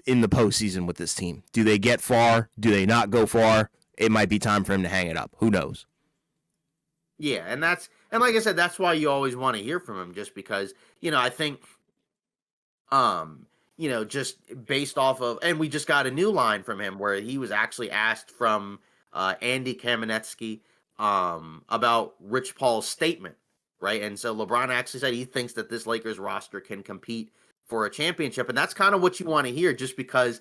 in the postseason with this team. Do they get far? Do they not go far? It might be time for him to hang it up. Who knows? Yeah, and like I said, that's why you always want to hear from him, just because, I think, just based off of, and we just got a new line from him where he was actually asked from Andy Kamenetsky about Rich Paul's statement, right? And so LeBron actually said he thinks that this Lakers roster can compete for a championship, and that's kind of what you want to hear, just because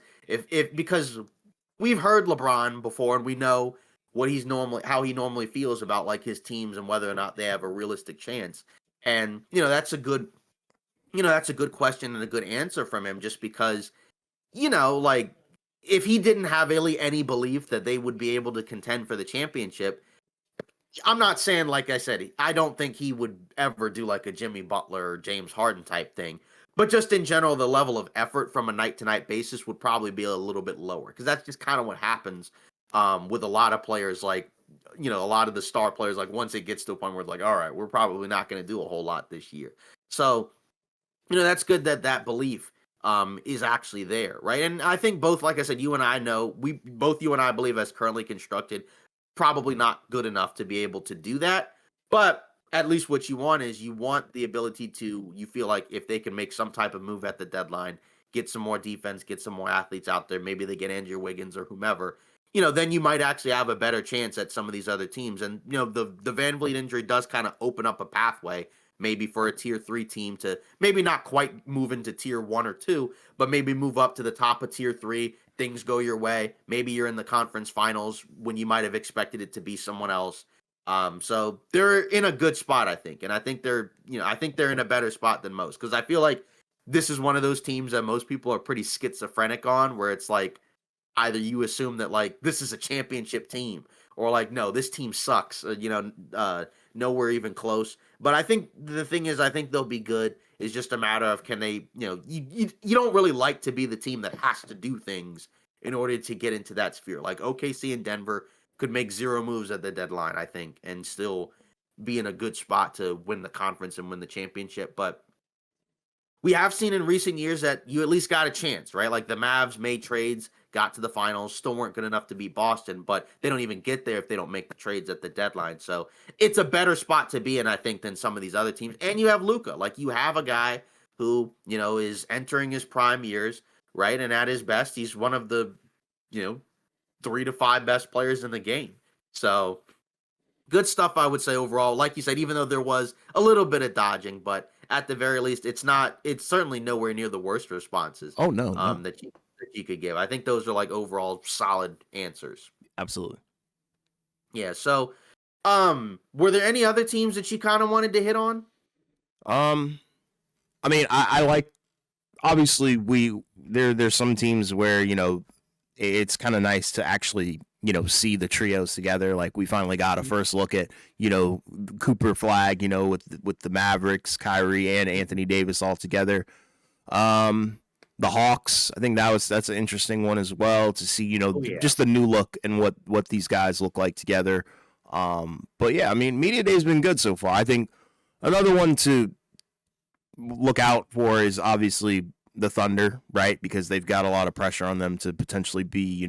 because we've heard LeBron before, and we know how he normally feels about like his teams and whether or not they have a realistic chance. And that's a good question and a good answer from him, just because like if he didn't have really any belief that they would be able to contend for the championship, I'm not saying, like I said, I don't think he would ever do like a Jimmy Butler or James Harden type thing. But just in general, the level of effort from a night to night basis would probably be a little bit lower, because that's just kind of what happens with a lot of players, like, a lot of the star players. Like once it gets to a point where it's like, all right, we're probably not going to do a whole lot this year. So, that's good that that belief is actually there, right? And I think both, like I said, you and I know, you and I believe, as currently constructed, probably not good enough to be able to do that. But at least what you want is, you want the ability to, you feel like if they can make some type of move at the deadline, get some more defense, get some more athletes out there, maybe they get Andrew Wiggins or whomever, then you might actually have a better chance at some of these other teams. And, the Van Vliet injury does kind of open up a pathway, maybe for a tier 3 team to maybe not quite move into tier 1 or 2, but maybe move up to the top of tier 3. Things go your way. Maybe you're in the conference finals when you might have expected it to be someone else. So they're in a good spot, I think. And I think they're in a better spot than most, because I feel like this is one of those teams that most people are pretty schizophrenic on, where it's like, either you assume that like this is a championship team, or like, no, this team sucks, nowhere even close. But I think the thing is, I think they'll be good. It's just a matter of, can they, you don't really like to be the team that has to do things in order to get into that sphere. Like OKC and Denver could make 0 moves at the deadline, I think, and still be in a good spot to win the conference and win the championship. But we have seen in recent years that you at least got a chance, right? Like the Mavs made trades, got to the finals, still weren't good enough to beat Boston, but they don't even get there if they don't make the trades at the deadline. So it's a better spot to be in, I think, than some of these other teams. And you have Luka. Like, you have a guy who, is entering his prime years, right? And at his best, he's one of the, 3 to 5 best players in the game. So good stuff, I would say, overall. Like you said, even though there was a little bit of dodging, but at the very least, it's certainly nowhere near the worst responses Oh no, no, that you could give. I think those are like overall solid answers. absolutely. Yeah. So, were there any other teams that you kind of wanted to hit on? Um, I mean, I like, obviously there's some teams where it's kind of nice to actually see the trios together. Like we finally got a first look at Cooper Flag, with the Mavericks, Kyrie and Anthony Davis all together. The Hawks, I think that's an interesting one as well, to see just the new look and what these guys look like together. But yeah, I mean, Media Day's been good so far. I think another one to look out for is obviously the Thunder, right? Because they've got a lot of pressure on them to potentially be,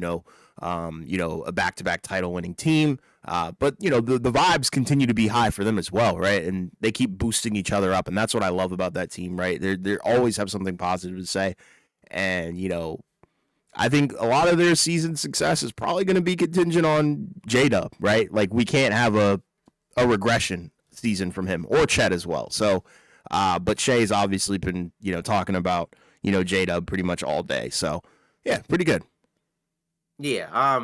a back-to-back title-winning team. But the vibes continue to be high for them as well, right? And they keep boosting each other up, and that's what I love about that team, right? They always have something positive to say, and I think a lot of their season success is probably going to be contingent on J-Dub, right? Like, we can't have a regression season from him, or Chet as well. So, but Shay's obviously been, talking about, J-Dub pretty much all day. So, yeah, pretty good. Yeah.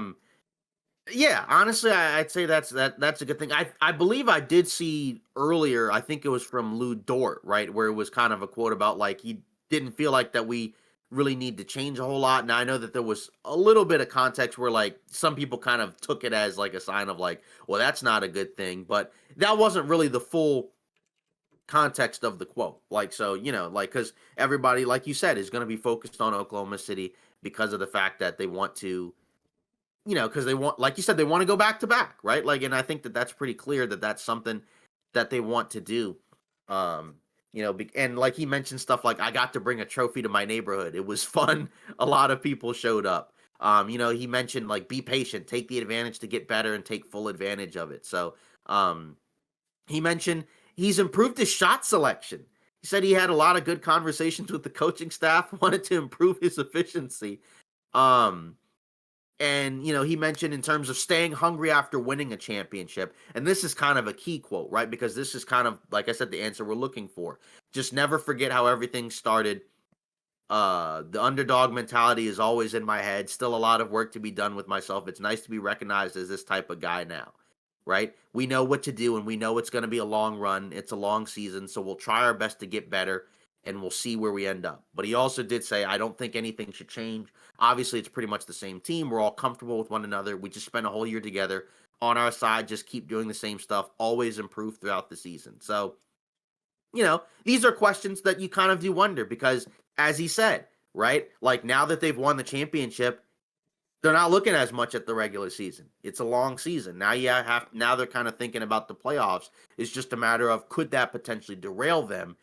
Yeah, honestly, I'd say that's a good thing. I believe I did see earlier, I think it was from Lou Dort, right, where it was kind of a quote about like he didn't feel like that we really need to change a whole lot. And I know that there was a little bit of context where like some people kind of took it as like a sign of like, well, that's not a good thing, but that wasn't really the full context of the quote. Like, so, like, because everybody, like you said, is going to be focused on Oklahoma City because of the fact that they want to, because they want, like you said, they want to go back to back, right? Like, and I think that that's pretty clear that that's something that they want to do. And like he mentioned stuff like, I got to bring a trophy to my neighborhood. It was fun. A lot of people showed up. He mentioned like, be patient, take the advantage to get better and take full advantage of it. So, he mentioned he's improved his shot selection. He said he had a lot of good conversations with the coaching staff, wanted to improve his efficiency. And, he mentioned in terms of staying hungry after winning a championship. And this is kind of a key quote, right? Because this is kind of, like I said, the answer we're looking for. Just never forget how everything started. The underdog mentality is always in my head. Still a lot of work to be done with myself. It's nice to be recognized as this type of guy now, right? We know what to do and we know it's going to be a long run. It's a long season, so we'll try our best to get better and we'll see where we end up. But he also did say, I don't think anything should change. Obviously, it's pretty much the same team. We're all comfortable with one another. We just spent a whole year together on our side, just keep doing the same stuff, always improve throughout the season. So, these are questions that you kind of do wonder because, as he said, right, like now that they've won the championship, they're not looking as much at the regular season. It's a long season. Now they're kind of thinking about the playoffs. It's just a matter of could that potentially derail them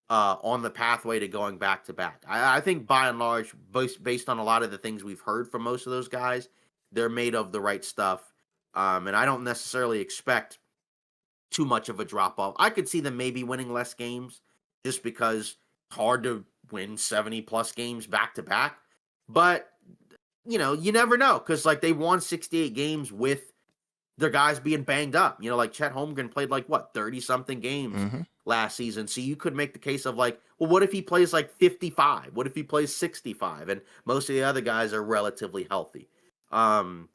on the pathway to going back to back. I think by and large, based on a lot of the things we've heard from most of those guys, they're made of the right stuff. And I don't necessarily expect too much of a drop off. I could see them maybe winning less games just because it's hard to win 70 plus games back to back. But, you never know because like they won 68 games with their guys being banged up. Like Chet Holmgren played like 30 something games last season. So you could make the case of like, well, what if he plays like 55? What if he plays 65? And most of the other guys are relatively healthy. I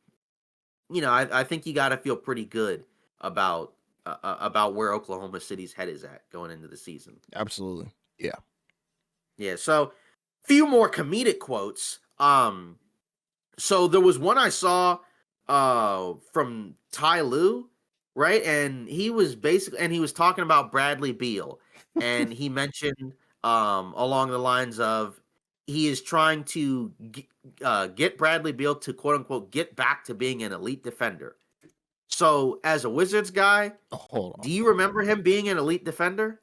think you got to feel pretty good about where Oklahoma City's head is at going into the season. Absolutely. Yeah. Yeah. So few more comedic quotes. So there was one I saw from Ty Lue, right? And he was talking about Bradley Beal, and he mentioned along the lines of he is trying to get Bradley Beal to quote unquote get back to being an elite defender. So as a Wizards guy, do you remember him being an elite defender?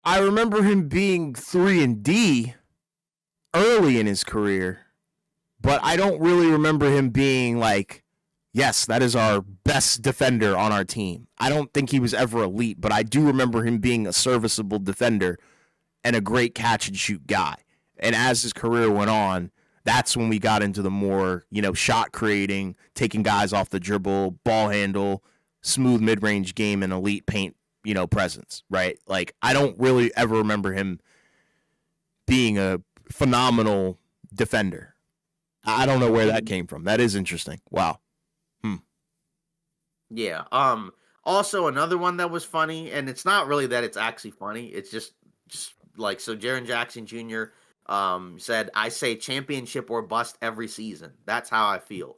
I remember him being 3-and-D early in his career. But I don't really remember him being like, yes, that is our best defender on our team. I don't think he was ever elite, but I do remember him being a serviceable defender and a great catch and shoot guy. And as his career went on, that's when we got into the more, shot creating, taking guys off the dribble, ball handle, smooth mid-range game, and elite paint, presence, right? Like, I don't really ever remember him being a phenomenal defender. I don't know where that came from. That is interesting. Wow. Yeah. Also, another one that was funny, and it's not really that it's actually funny. It's just like, so Jaren Jackson Jr. Said, I say championship or bust every season. That's how I feel.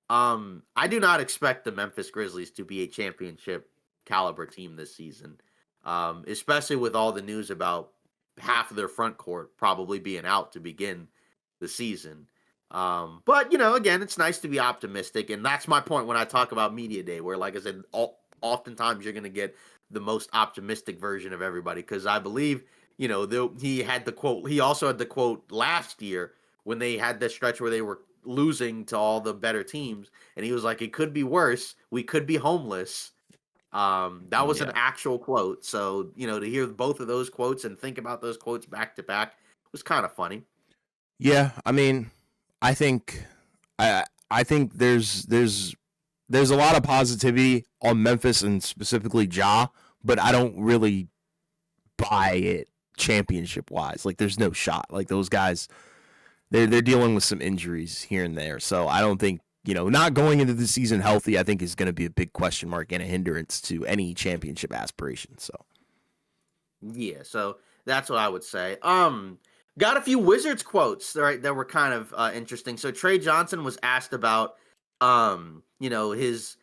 I do not expect the Memphis Grizzlies to be a championship caliber team this season, especially with all the news about half of their front court probably being out to begin the season. But again, it's nice to be optimistic, and that's my point when I talk about media day, where, like I said, oftentimes you're going to get the most optimistic version of everybody. Because I believe, he had the quote. He also had the quote last year when they had the stretch where they were losing to all the better teams, and he was like, "It could be worse. We could be homeless." That was an actual quote. So to hear both of those quotes and think about those quotes back to back was kind of funny. Yeah, I mean, I think there's a lot of positivity on Memphis and specifically Ja, but I don't really buy it championship wise. Like, there's no shot. Like, those guys, they're dealing with some injuries here and there, so I don't think not going into the season healthy, I think is going to be a big question mark and a hindrance to any championship aspiration. So yeah, so that's what I would say. Got a few Wizards quotes, right, that were kind of interesting. So Trey Johnson was asked about, his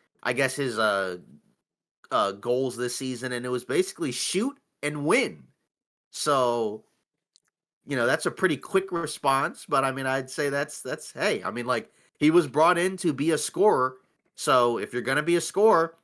goals this season, and it was basically shoot and win. So, that's a pretty quick response, but I mean, I'd say that's hey, I mean, like, he was brought in to be a scorer. So if you're going to be a scorer,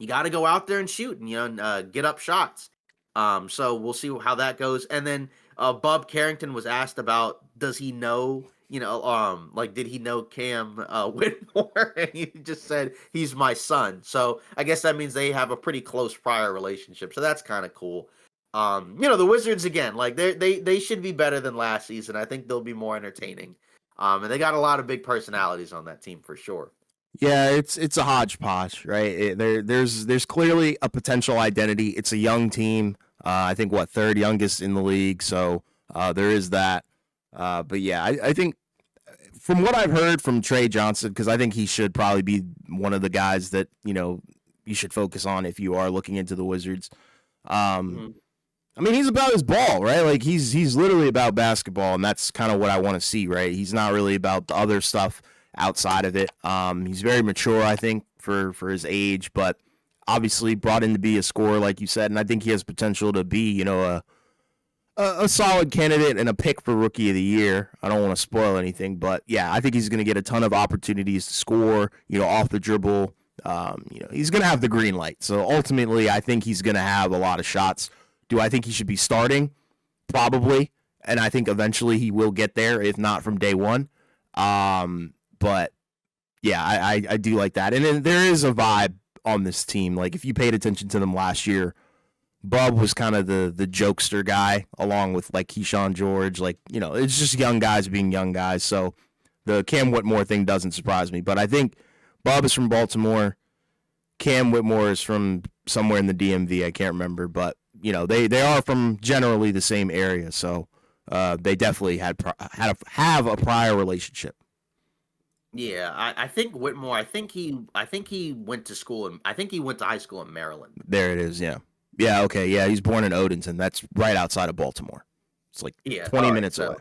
you got to go out there and shoot and, get up shots. So we'll see how that goes. And then Bub Carrington was asked about, does he know, did he know Cam Whitmore? And he just said, he's my son. So I guess that means they have a pretty close prior relationship. So that's kind of cool. The Wizards, again, like they should be better than last season. I think they'll be more entertaining. And they got a lot of big personalities on that team for sure. Yeah, it's a hodgepodge, right? There's clearly a potential identity. It's a young team. I think third youngest in the league. So There is that. But yeah, I think from what I've heard from Trey Johnson, because I think he should probably be one of the guys that, you should focus on if you are looking into the Wizards. Mhm. I mean, he's about his ball, right? Like he's literally about basketball, and that's kind of what I want to see, right? He's not really about the other stuff outside of it. He's very mature, I think, for his age, but obviously brought in to be a scorer, like you said, and I think he has potential to be, a solid candidate and a pick for Rookie of the Year. I don't want to spoil anything, but yeah, I think he's going to get a ton of opportunities to score, off the dribble. He's going to have the green light. So ultimately, I think he's going to have a lot of shots. Do I think he should be starting? Probably. And I think eventually he will get there, if not from day one. But yeah, I do like that. And then there is a vibe on this team. Like if you paid attention to them last year, Bub was kind of the jokester guy, along with like Keyshawn George. Like, it's just young guys being young guys. So the Cam Whitmore thing doesn't surprise me. But I think Bub is from Baltimore. Cam Whitmore is from somewhere in the DMV. I can't remember. But, they are from generally the same area. So they definitely have a prior relationship. Yeah, I think Whitmore. I think he went to school. I think he went to high school in Maryland. There it is. Yeah. Yeah. Okay. Yeah. He's born in Odenton. That's right outside of Baltimore. It's like 20 minutes away.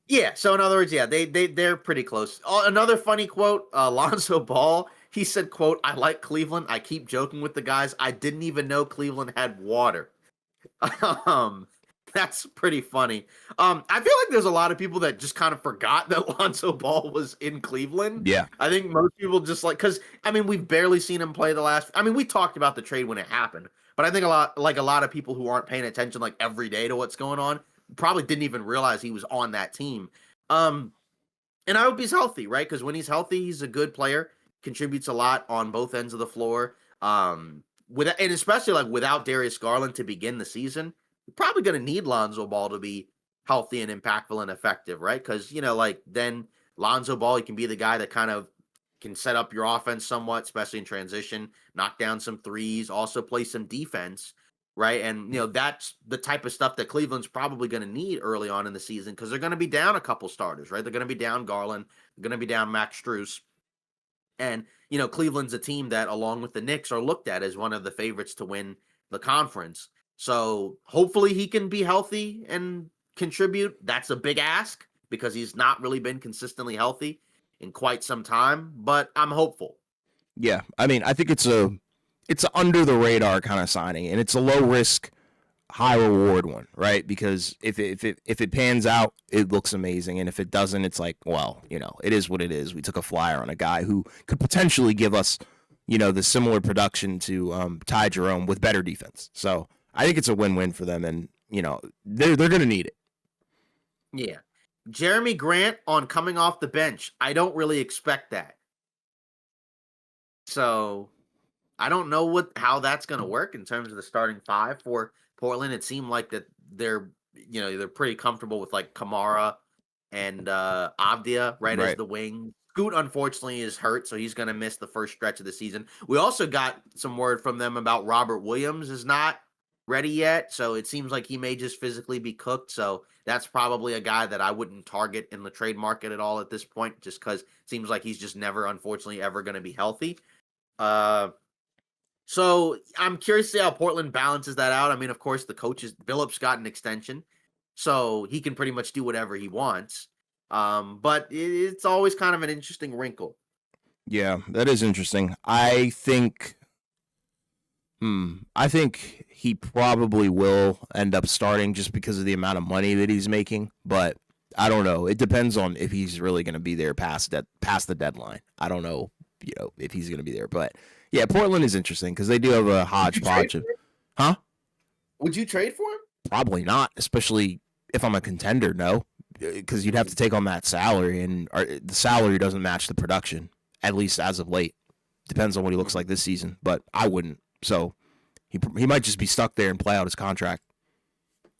Yeah. So in other words, yeah, they're pretty close. Another funny quote, Lonzo Ball. He said, "quote I like Cleveland. I keep joking with the guys. I didn't even know Cleveland had water." That's pretty funny. I feel like there's a lot of people that just kind of forgot that Lonzo Ball was in Cleveland. Yeah. I think most people just because we've barely seen him play the last. We talked about the trade when it happened, but I think a lot of people who aren't paying attention like every day to what's going on probably didn't even realize he was on that team. And I hope he's healthy, right? Because when he's healthy, he's a good player, contributes a lot on both ends of the floor. And especially like without Darius Garland to begin the season, you're probably going to need Lonzo Ball to be healthy and impactful and effective, right? Because, then Lonzo Ball, he can be the guy that kind of can set up your offense somewhat, especially in transition, knock down some threes, also play some defense, right? And, that's the type of stuff that Cleveland's probably going to need early on in the season because they're going to be down a couple starters, right? They're going to be down Garland. They're going to be down Max Strus. And, Cleveland's a team that, along with the Knicks, are looked at as one of the favorites to win the conference. So hopefully he can be healthy and contribute. That's a big ask because he's not really been consistently healthy in quite some time, but I'm hopeful. Yeah. I mean, I think it's an under the radar kind of signing, and it's a low risk, high reward one, right? Because if it pans out, it looks amazing, and if it doesn't, it's like, well, it is what it is. We took a flyer on a guy who could potentially give us, the similar production to Ty Jerome with better defense. So I think it's a win-win for them, and they're going to need it. Yeah, Jeremy Grant on coming off the bench. I don't really expect that. So I don't know how that's going to work in terms of the starting five for Portland. It seemed like that they're pretty comfortable with like Kamara and Avdia as the wing. Scoot unfortunately is hurt, so he's going to miss the first stretch of the season. We also got some word from them about Robert Williams is not ready yet, so it seems like he may just physically be cooked. So that's probably a guy that I wouldn't target in the trade market at all at this point, just because it seems like he's just never, unfortunately, ever going to be healthy. So I'm curious to see how Portland balances that out. Of course, the coaches, Billups got an extension, so he can pretty much do whatever he wants. But it's always kind of an interesting wrinkle. Yeah, that is interesting. I think he probably will end up starting just because of the amount of money that he's making. But I don't know. It depends on if he's really going to be there past the deadline. I don't know, if he's going to be there. But yeah, Portland is interesting because they do have a hodgepodge of, huh? Would you trade for him? Probably not, especially if I'm a contender. No, because you'd have to take on that salary, and the salary doesn't match the production, at least as of late. Depends on what he looks like this season, but I wouldn't. So he might just be stuck there and play out his contract.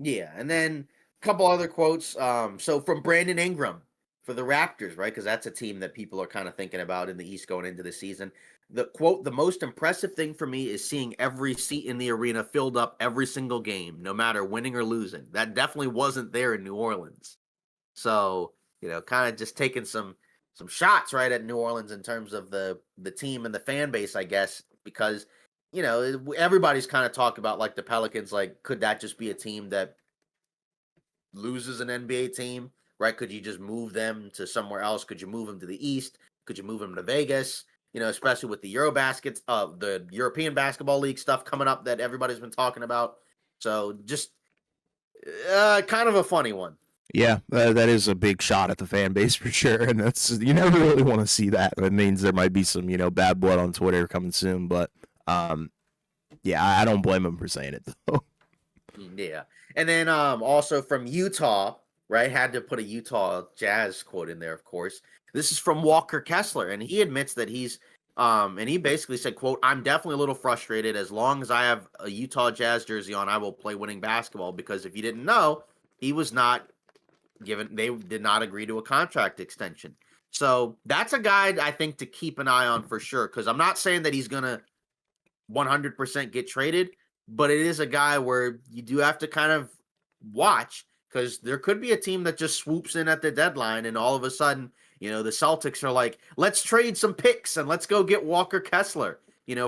Yeah, and then a couple other quotes. So from Brandon Ingram, for the Raptors, right? Because that's a team that people are kind of thinking about in the East going into the season. The quote, the most impressive thing for me is seeing every seat in the arena filled up every single game, no matter winning or losing. That definitely wasn't there in New Orleans. So, kind of just taking some shots right at New Orleans in terms of the team and the fan base, I guess, because everybody's kind of talking about like the Pelicans, like could that just be a team that loses an NBA team, right? Could you just move them to somewhere else? Could you move them to the East? Could you move them to Vegas? Especially with the Eurobaskets, the European Basketball League stuff coming up that everybody's been talking about. So just kind of a funny one. Yeah, that is a big shot at the fan base for sure, and you never really want to see that. It means there might be some bad blood on Twitter coming soon, but yeah, I don't blame him for saying it though. Yeah, and then also from Utah, right? Had to put a Utah Jazz quote in there, of course. This is from Walker Kessler, and he admits that and he basically said, "quote I'm definitely a little frustrated. As long as I have a Utah Jazz jersey on, I will play winning basketball. Because if you didn't know, he was not they did not agree to a contract extension. So that's a guy I think to keep an eye on for sure. Because I'm not saying that he's gonna 100% get traded, but it is a guy where you do have to kind of watch because there could be a team that just swoops in at the deadline and all of a sudden, the Celtics are like, let's trade some picks and let's go get Walker Kessler,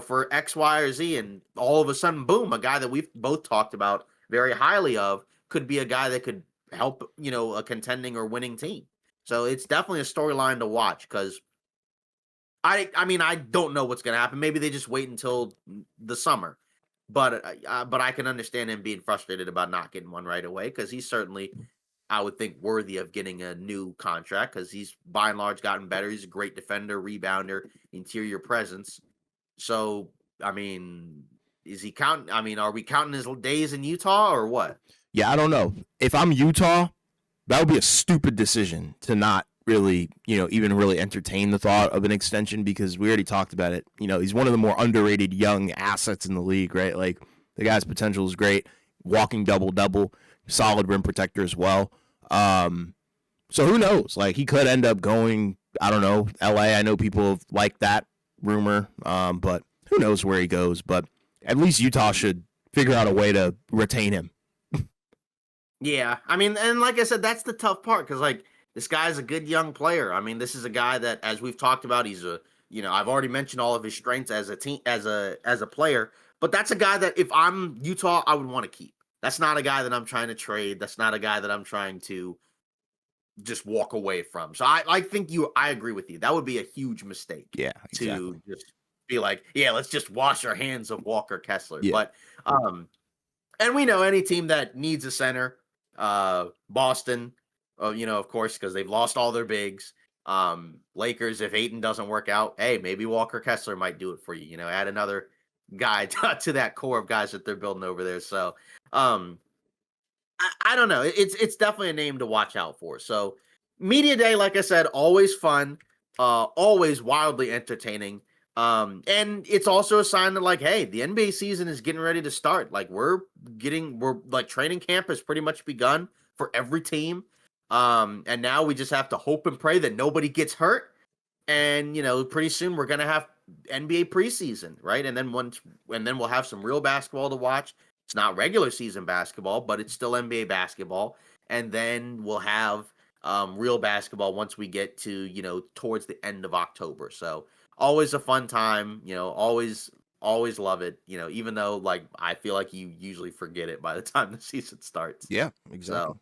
for X, Y, or Z. And all of a sudden, boom, a guy that we've both talked about very highly of could be a guy that could help, a contending or winning team. So it's definitely a storyline to watch because I mean, I don't know what's going to happen. Maybe they just wait until the summer, but I can understand him being frustrated about not getting one right away because he's certainly, I would think, worthy of getting a new contract because he's by and large gotten better. He's a great defender, rebounder, interior presence. So, I mean, is he counting? I mean, are we counting his days in Utah or what? Yeah, I don't know. If I'm Utah, that would be a stupid decision to not really, even really entertain the thought of an extension because we already talked about it. He's one of the more underrated young assets in the league, right? Like the guy's potential is great, walking double-double, solid rim protector as well. So who knows? Like he could end up going, I don't know, LA. I know people have liked that rumor, but who knows where he goes. But at least Utah should figure out a way to retain him. Yeah, I mean, and like I said, that's the tough part because like this guy's a good young player. I mean, this is a guy that, as we've talked about, he's I've already mentioned all of his strengths as a team, as a player, but that's a guy that if I'm Utah, I would want to keep. That's not a guy that I'm trying to trade. That's not a guy that I'm trying to just walk away from. So I think I agree with you. That would be a huge mistake. Yeah, exactly. To just be like, yeah, let's just wash our hands of Walker Kessler. Yeah. But and we know any team that needs a center, Boston, of course, because they've lost all their bigs. Lakers, if Ayton doesn't work out, hey, maybe Walker Kessler might do it for you. Add another guy to that core of guys that they're building over there. So, I don't know. It's definitely a name to watch out for. So, media day, like I said, always fun, always wildly entertaining. And it's also a sign that like, hey, the NBA season is getting ready to start. Like we're like training camp has pretty much begun for every team. And now we just have to hope and pray that nobody gets hurt. And pretty soon we're gonna have NBA preseason, right? And then we'll have some real basketball to watch. It's not regular season basketball, but it's still NBA basketball. And then we'll have real basketball once we get to towards the end of October. So always a fun time, always love it, even though like I feel like you usually forget it by the time the season starts. Yeah, exactly. So,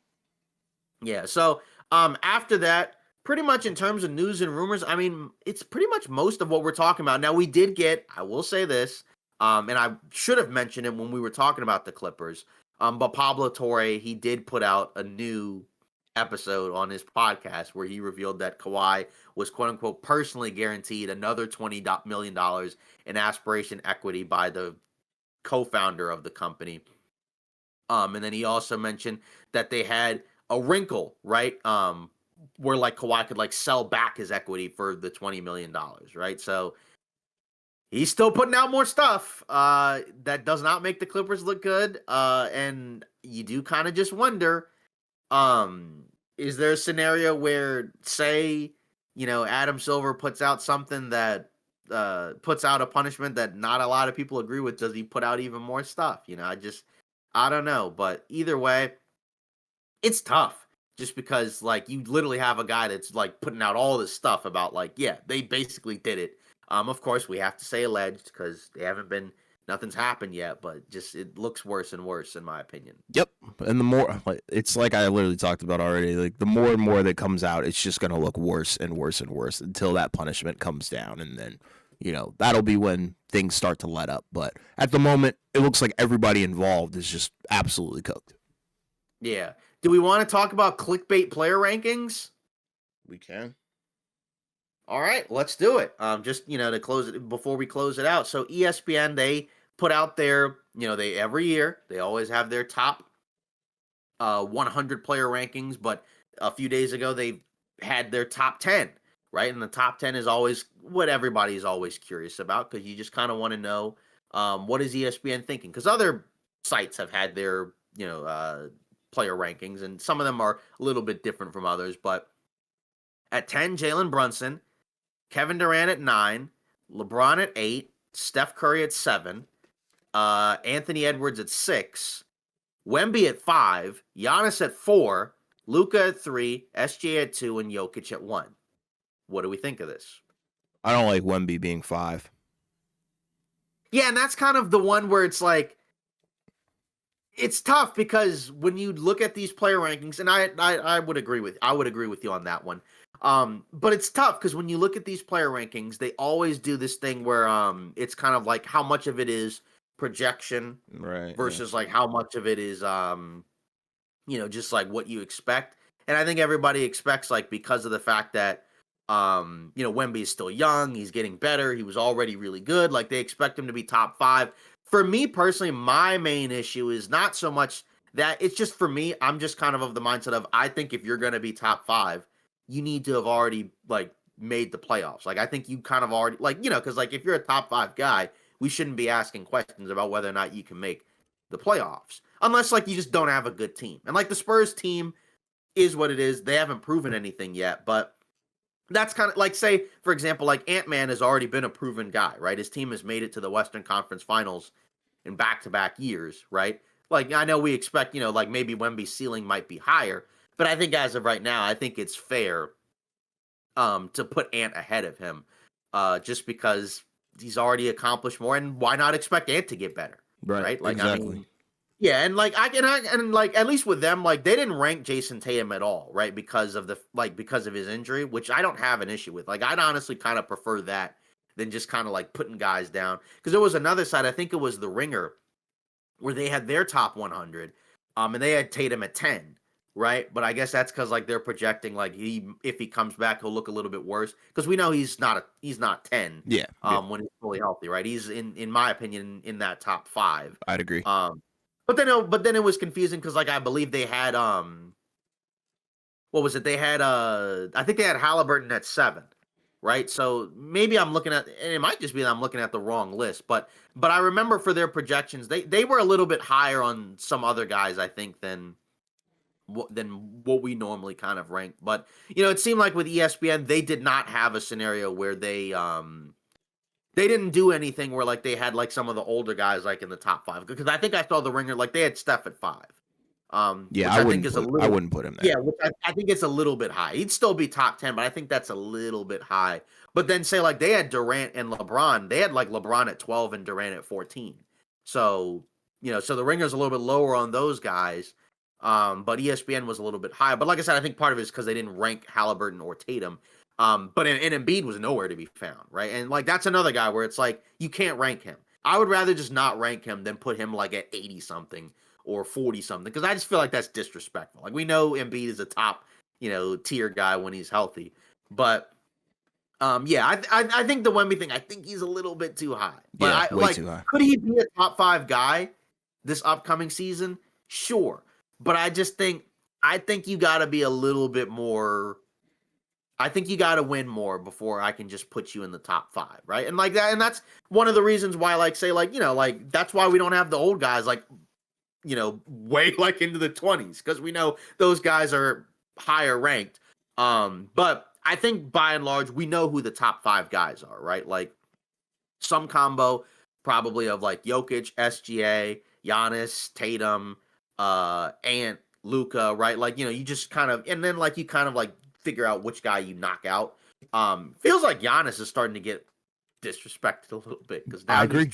yeah. So after that, pretty much in terms of news and rumors, I mean, it's pretty much most of what we're talking about. Now we did get, I will say this, and I should have mentioned it when we were talking about the Clippers. But Pablo Torre, he did put out a new episode on his podcast where he revealed that Kawhi was quote unquote personally guaranteed another $20 million in aspiration equity by the co-founder of the company. And then he also mentioned that they had a wrinkle, right? Where like Kawhi could like sell back his equity for the $20 million, right? So he's still putting out more stuff that does not make the Clippers look good. And you do kind of just wonder, Is there a scenario where, say, Adam Silver puts out something that puts out a punishment that not a lot of people agree with? Does he put out even more stuff? I don't know. But either way, it's tough just because like you literally have a guy that's like putting out all this stuff about like, yeah, they basically did it. Of course we have to say alleged because they haven't been nothing's happened yet, but just it looks worse and worse in my opinion. Yep. And the more, like, it's like I literally talked about already, like the more and more that comes out, it's just going to look worse and worse and worse until that punishment comes down. And then, that'll be when things start to let up. But at the moment, it looks like everybody involved is just absolutely cooked. Yeah. Do we want to talk about clickbait player rankings? We can. All right, let's do it. Just to close it before we close it out. So ESPN, they put out their, they every year they always have their top 100 player rankings, but a few days ago they had their top 10, right? And the top 10 is always what everybody's always curious about because you just kind of want to know what is ESPN thinking, because other sites have had their player rankings, and some of them are a little bit different from others. But at 10, Jalen Brunson, Kevin Durant at 9, LeBron at 8, Steph Curry at 7, Anthony Edwards at 6, Wemby at 5, Giannis at 4, Luka at 3, SJ at 2, and Jokic at 1. What do we think of this? I don't like Wemby being 5. Yeah, and that's kind of the one where it's like, it's tough because when you look at these player rankings, and I would agree with you on that one. But it's tough because when you look at these player rankings, they always do this thing where it's kind of like how much of it is projection, right, versus like how much of it is just like what you expect. And I think everybody expects, like, because of the fact that Wemby is still young, he's getting better, he was already really good, like they expect him to be top 5. For me personally, my main issue is not so much that, it's just for me, I'm just kind of the mindset of, I think if you're going to be top 5, you need to have already like made the playoffs. Like I think you kind of already because like if you're a top 5 guy, we shouldn't be asking questions about whether or not you can make the playoffs unless like you just don't have a good team. And like the Spurs team is what it is. They haven't proven anything yet, but that's kind of like, say for example, like Ant-Man has already been a proven guy, right? His team has made it to the Western Conference Finals in back-to-back years, right? Like I know we expect, like maybe Wemby's ceiling might be higher, but I think as of right now, I think it's fair to put Ant ahead of him, just because he's already accomplished more, and why not expect Ant to get better, right? Like exactly. I mean, yeah, and like and like at least with them, like they didn't rank Jason Tatum at all, right? Because of his injury, which I don't have an issue with. Like I'd honestly kind of prefer that than just kind of like putting guys down, because there was another side, I think it was The Ringer, where they had their top 100, and they had Tatum at 10. Right, but I guess that's because like they're projecting like if he comes back, he'll look a little bit worse, because we know he's not 10. Yeah. When he's fully healthy, right? He's in my opinion in that top 5. I'd agree. But then it was confusing because like I believe they had what was it? They had I think they had Halliburton at 7, right? So maybe I'm looking at, and it might just be that I'm looking at the wrong list, but I remember for their projections, they were a little bit higher on some other guys, I think, than what we normally kind of rank. But it seemed like with ESPN, they did not have a scenario where they didn't do anything where like they had like some of the older guys like in the top 5, because I think I saw The Ringer, like they had Steph at 5. Yeah, I wouldn't put him there. Yeah, which I think it's a little bit high. He'd still be top 10, but I think that's a little bit high. But then say like they had Durant and LeBron, they had like LeBron at 12 and Durant at 14. So so The Ringer's a little bit lower on those guys. But ESPN was a little bit higher. But like I said, I think part of it is because they didn't rank Halliburton or Tatum. But Embiid was nowhere to be found, right? And like that's another guy where it's like you can't rank him. I would rather just not rank him than put him like at 80 something or 40 something, because I just feel like that's disrespectful. Like we know Embiid is a top tier guy when he's healthy, but yeah, I think the Wemby thing, I think he's a little bit too high. But yeah, way too high. Could he be a top 5 guy this upcoming season? Sure. But I think you got to be a little bit more. I think you got to win more before I can just put you in the top 5, right? And like that, and that's one of the reasons why, like, say, like like that's why we don't have the old guys, like, way like into the 20s, because we know those guys are higher ranked. But I think by and large, we know who the top 5 guys are, right? Like some combo probably of like Jokic, SGA, Giannis, Tatum, and Luka, right? Like, you just kind of, and then like you kind of like figure out which guy you knock out. Feels like Giannis is starting to get disrespected a little bit because I now agree.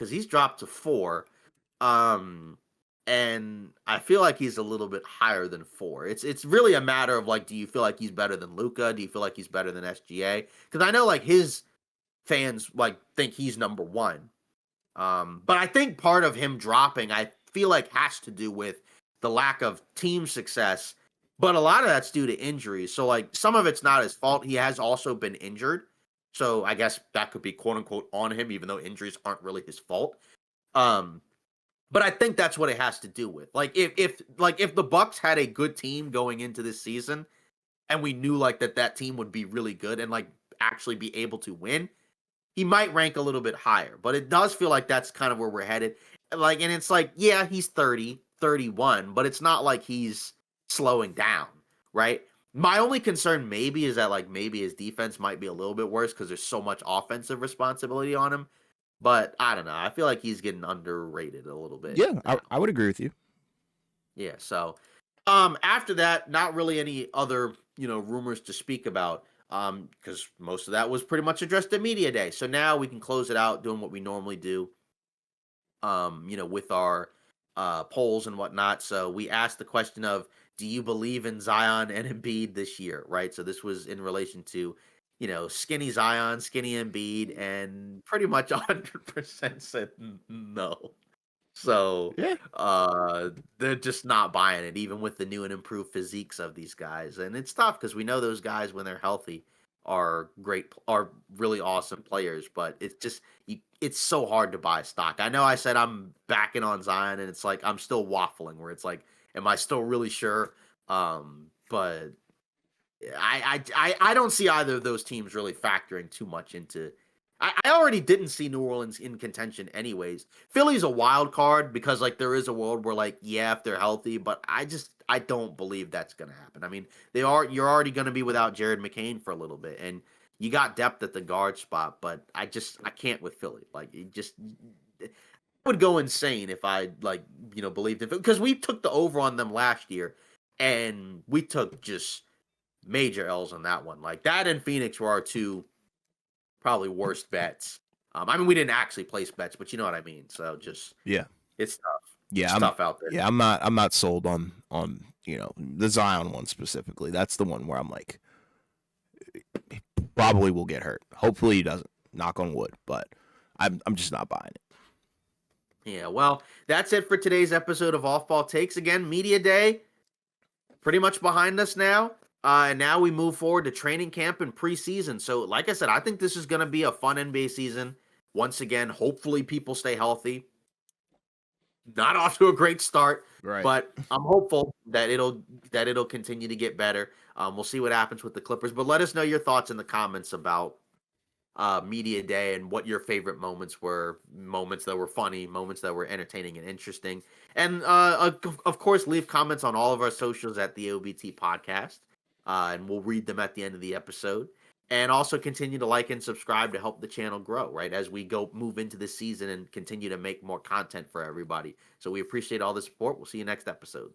he's dropped to 4. Um, and I feel like he's a little bit higher than 4. It's really a matter of like, do you feel like he's better than Luka? Do you feel like he's better than SGA? Because I know like his fans like think he's number 1. But I think part of him dropping, I feel like has to do with the lack of team success. But a lot of that's due to injuries. So like some of it's not his fault. He has also been injured. So I guess that could be quote unquote on him, even though injuries aren't really his fault. Um, but I think that's what it has to do with. Like if the Bucks had a good team going into this season, and we knew like that team would be really good and like actually be able to win, he might rank a little bit higher. But it does feel like that's kind of where we're headed. Like, and it's like, yeah, he's 30, 31, but it's not like he's slowing down, right? My only concern maybe is that like maybe his defense might be a little bit worse because there's so much offensive responsibility on him. But I don't know. I feel like he's getting underrated a little bit Yeah, now. I would agree with you. Yeah, so after that, not really any other, rumors to speak about. Because most of that was pretty much addressed at media day. So now we can close it out doing what we normally do. With our polls and whatnot. So we asked the question of, do you believe in Zion and Embiid this year? Right. So this was in relation to, skinny Zion, skinny Embiid, and pretty much 100% said no. So Yeah. they're just not buying it, even with the new and improved physiques of these guys. And it's tough because we know those guys when they're healthy are really awesome players, but it's just it's so hard to buy stock. I know I said I'm backing on Zion, and it's like I'm still waffling where it's like, am I still really sure? But I don't see either of those teams really factoring too much into. I already didn't see New Orleans in contention anyways. Philly's a wild card because like there is a world where like yeah if they're healthy, but I don't believe that's gonna happen. I mean you're already gonna be without Jared McCain for a little bit, and you got depth at the guard spot, but I can't with Philly. Like it just I would go insane if I like believed it because we took the over on them last year, and we took just major L's on that one. Like that and Phoenix were our 2 probably worst bets. I mean, we didn't actually place bets, but you know what I mean. So just Yeah. it's tough. Yeah, It's tough out there. yeah, I'm not sold on the Zion one specifically. That's the one where I'm like he probably will get hurt. Hopefully he doesn't. Knock on wood, but I'm just not buying it. Yeah, well, that's it for today's episode of Off Ball Takes. Again, Media Day pretty much behind us now. And now we move forward to training camp and preseason. So, like I said, I think this is going to be a fun NBA season. Once again, hopefully people stay healthy. Not off to a great start, Right. but I'm hopeful that it'll continue to get better. We'll see what happens with the Clippers, but let us know your thoughts in the comments about media day and what your favorite moments were, moments that were funny, moments that were entertaining and interesting. And of course, leave comments on all of our socials at the OBT podcast, and we'll read them at the end of the episode. And also continue to like and subscribe to help the channel grow, right? As we move into the season and continue to make more content for everybody. So we appreciate all the support. We'll see you next episode.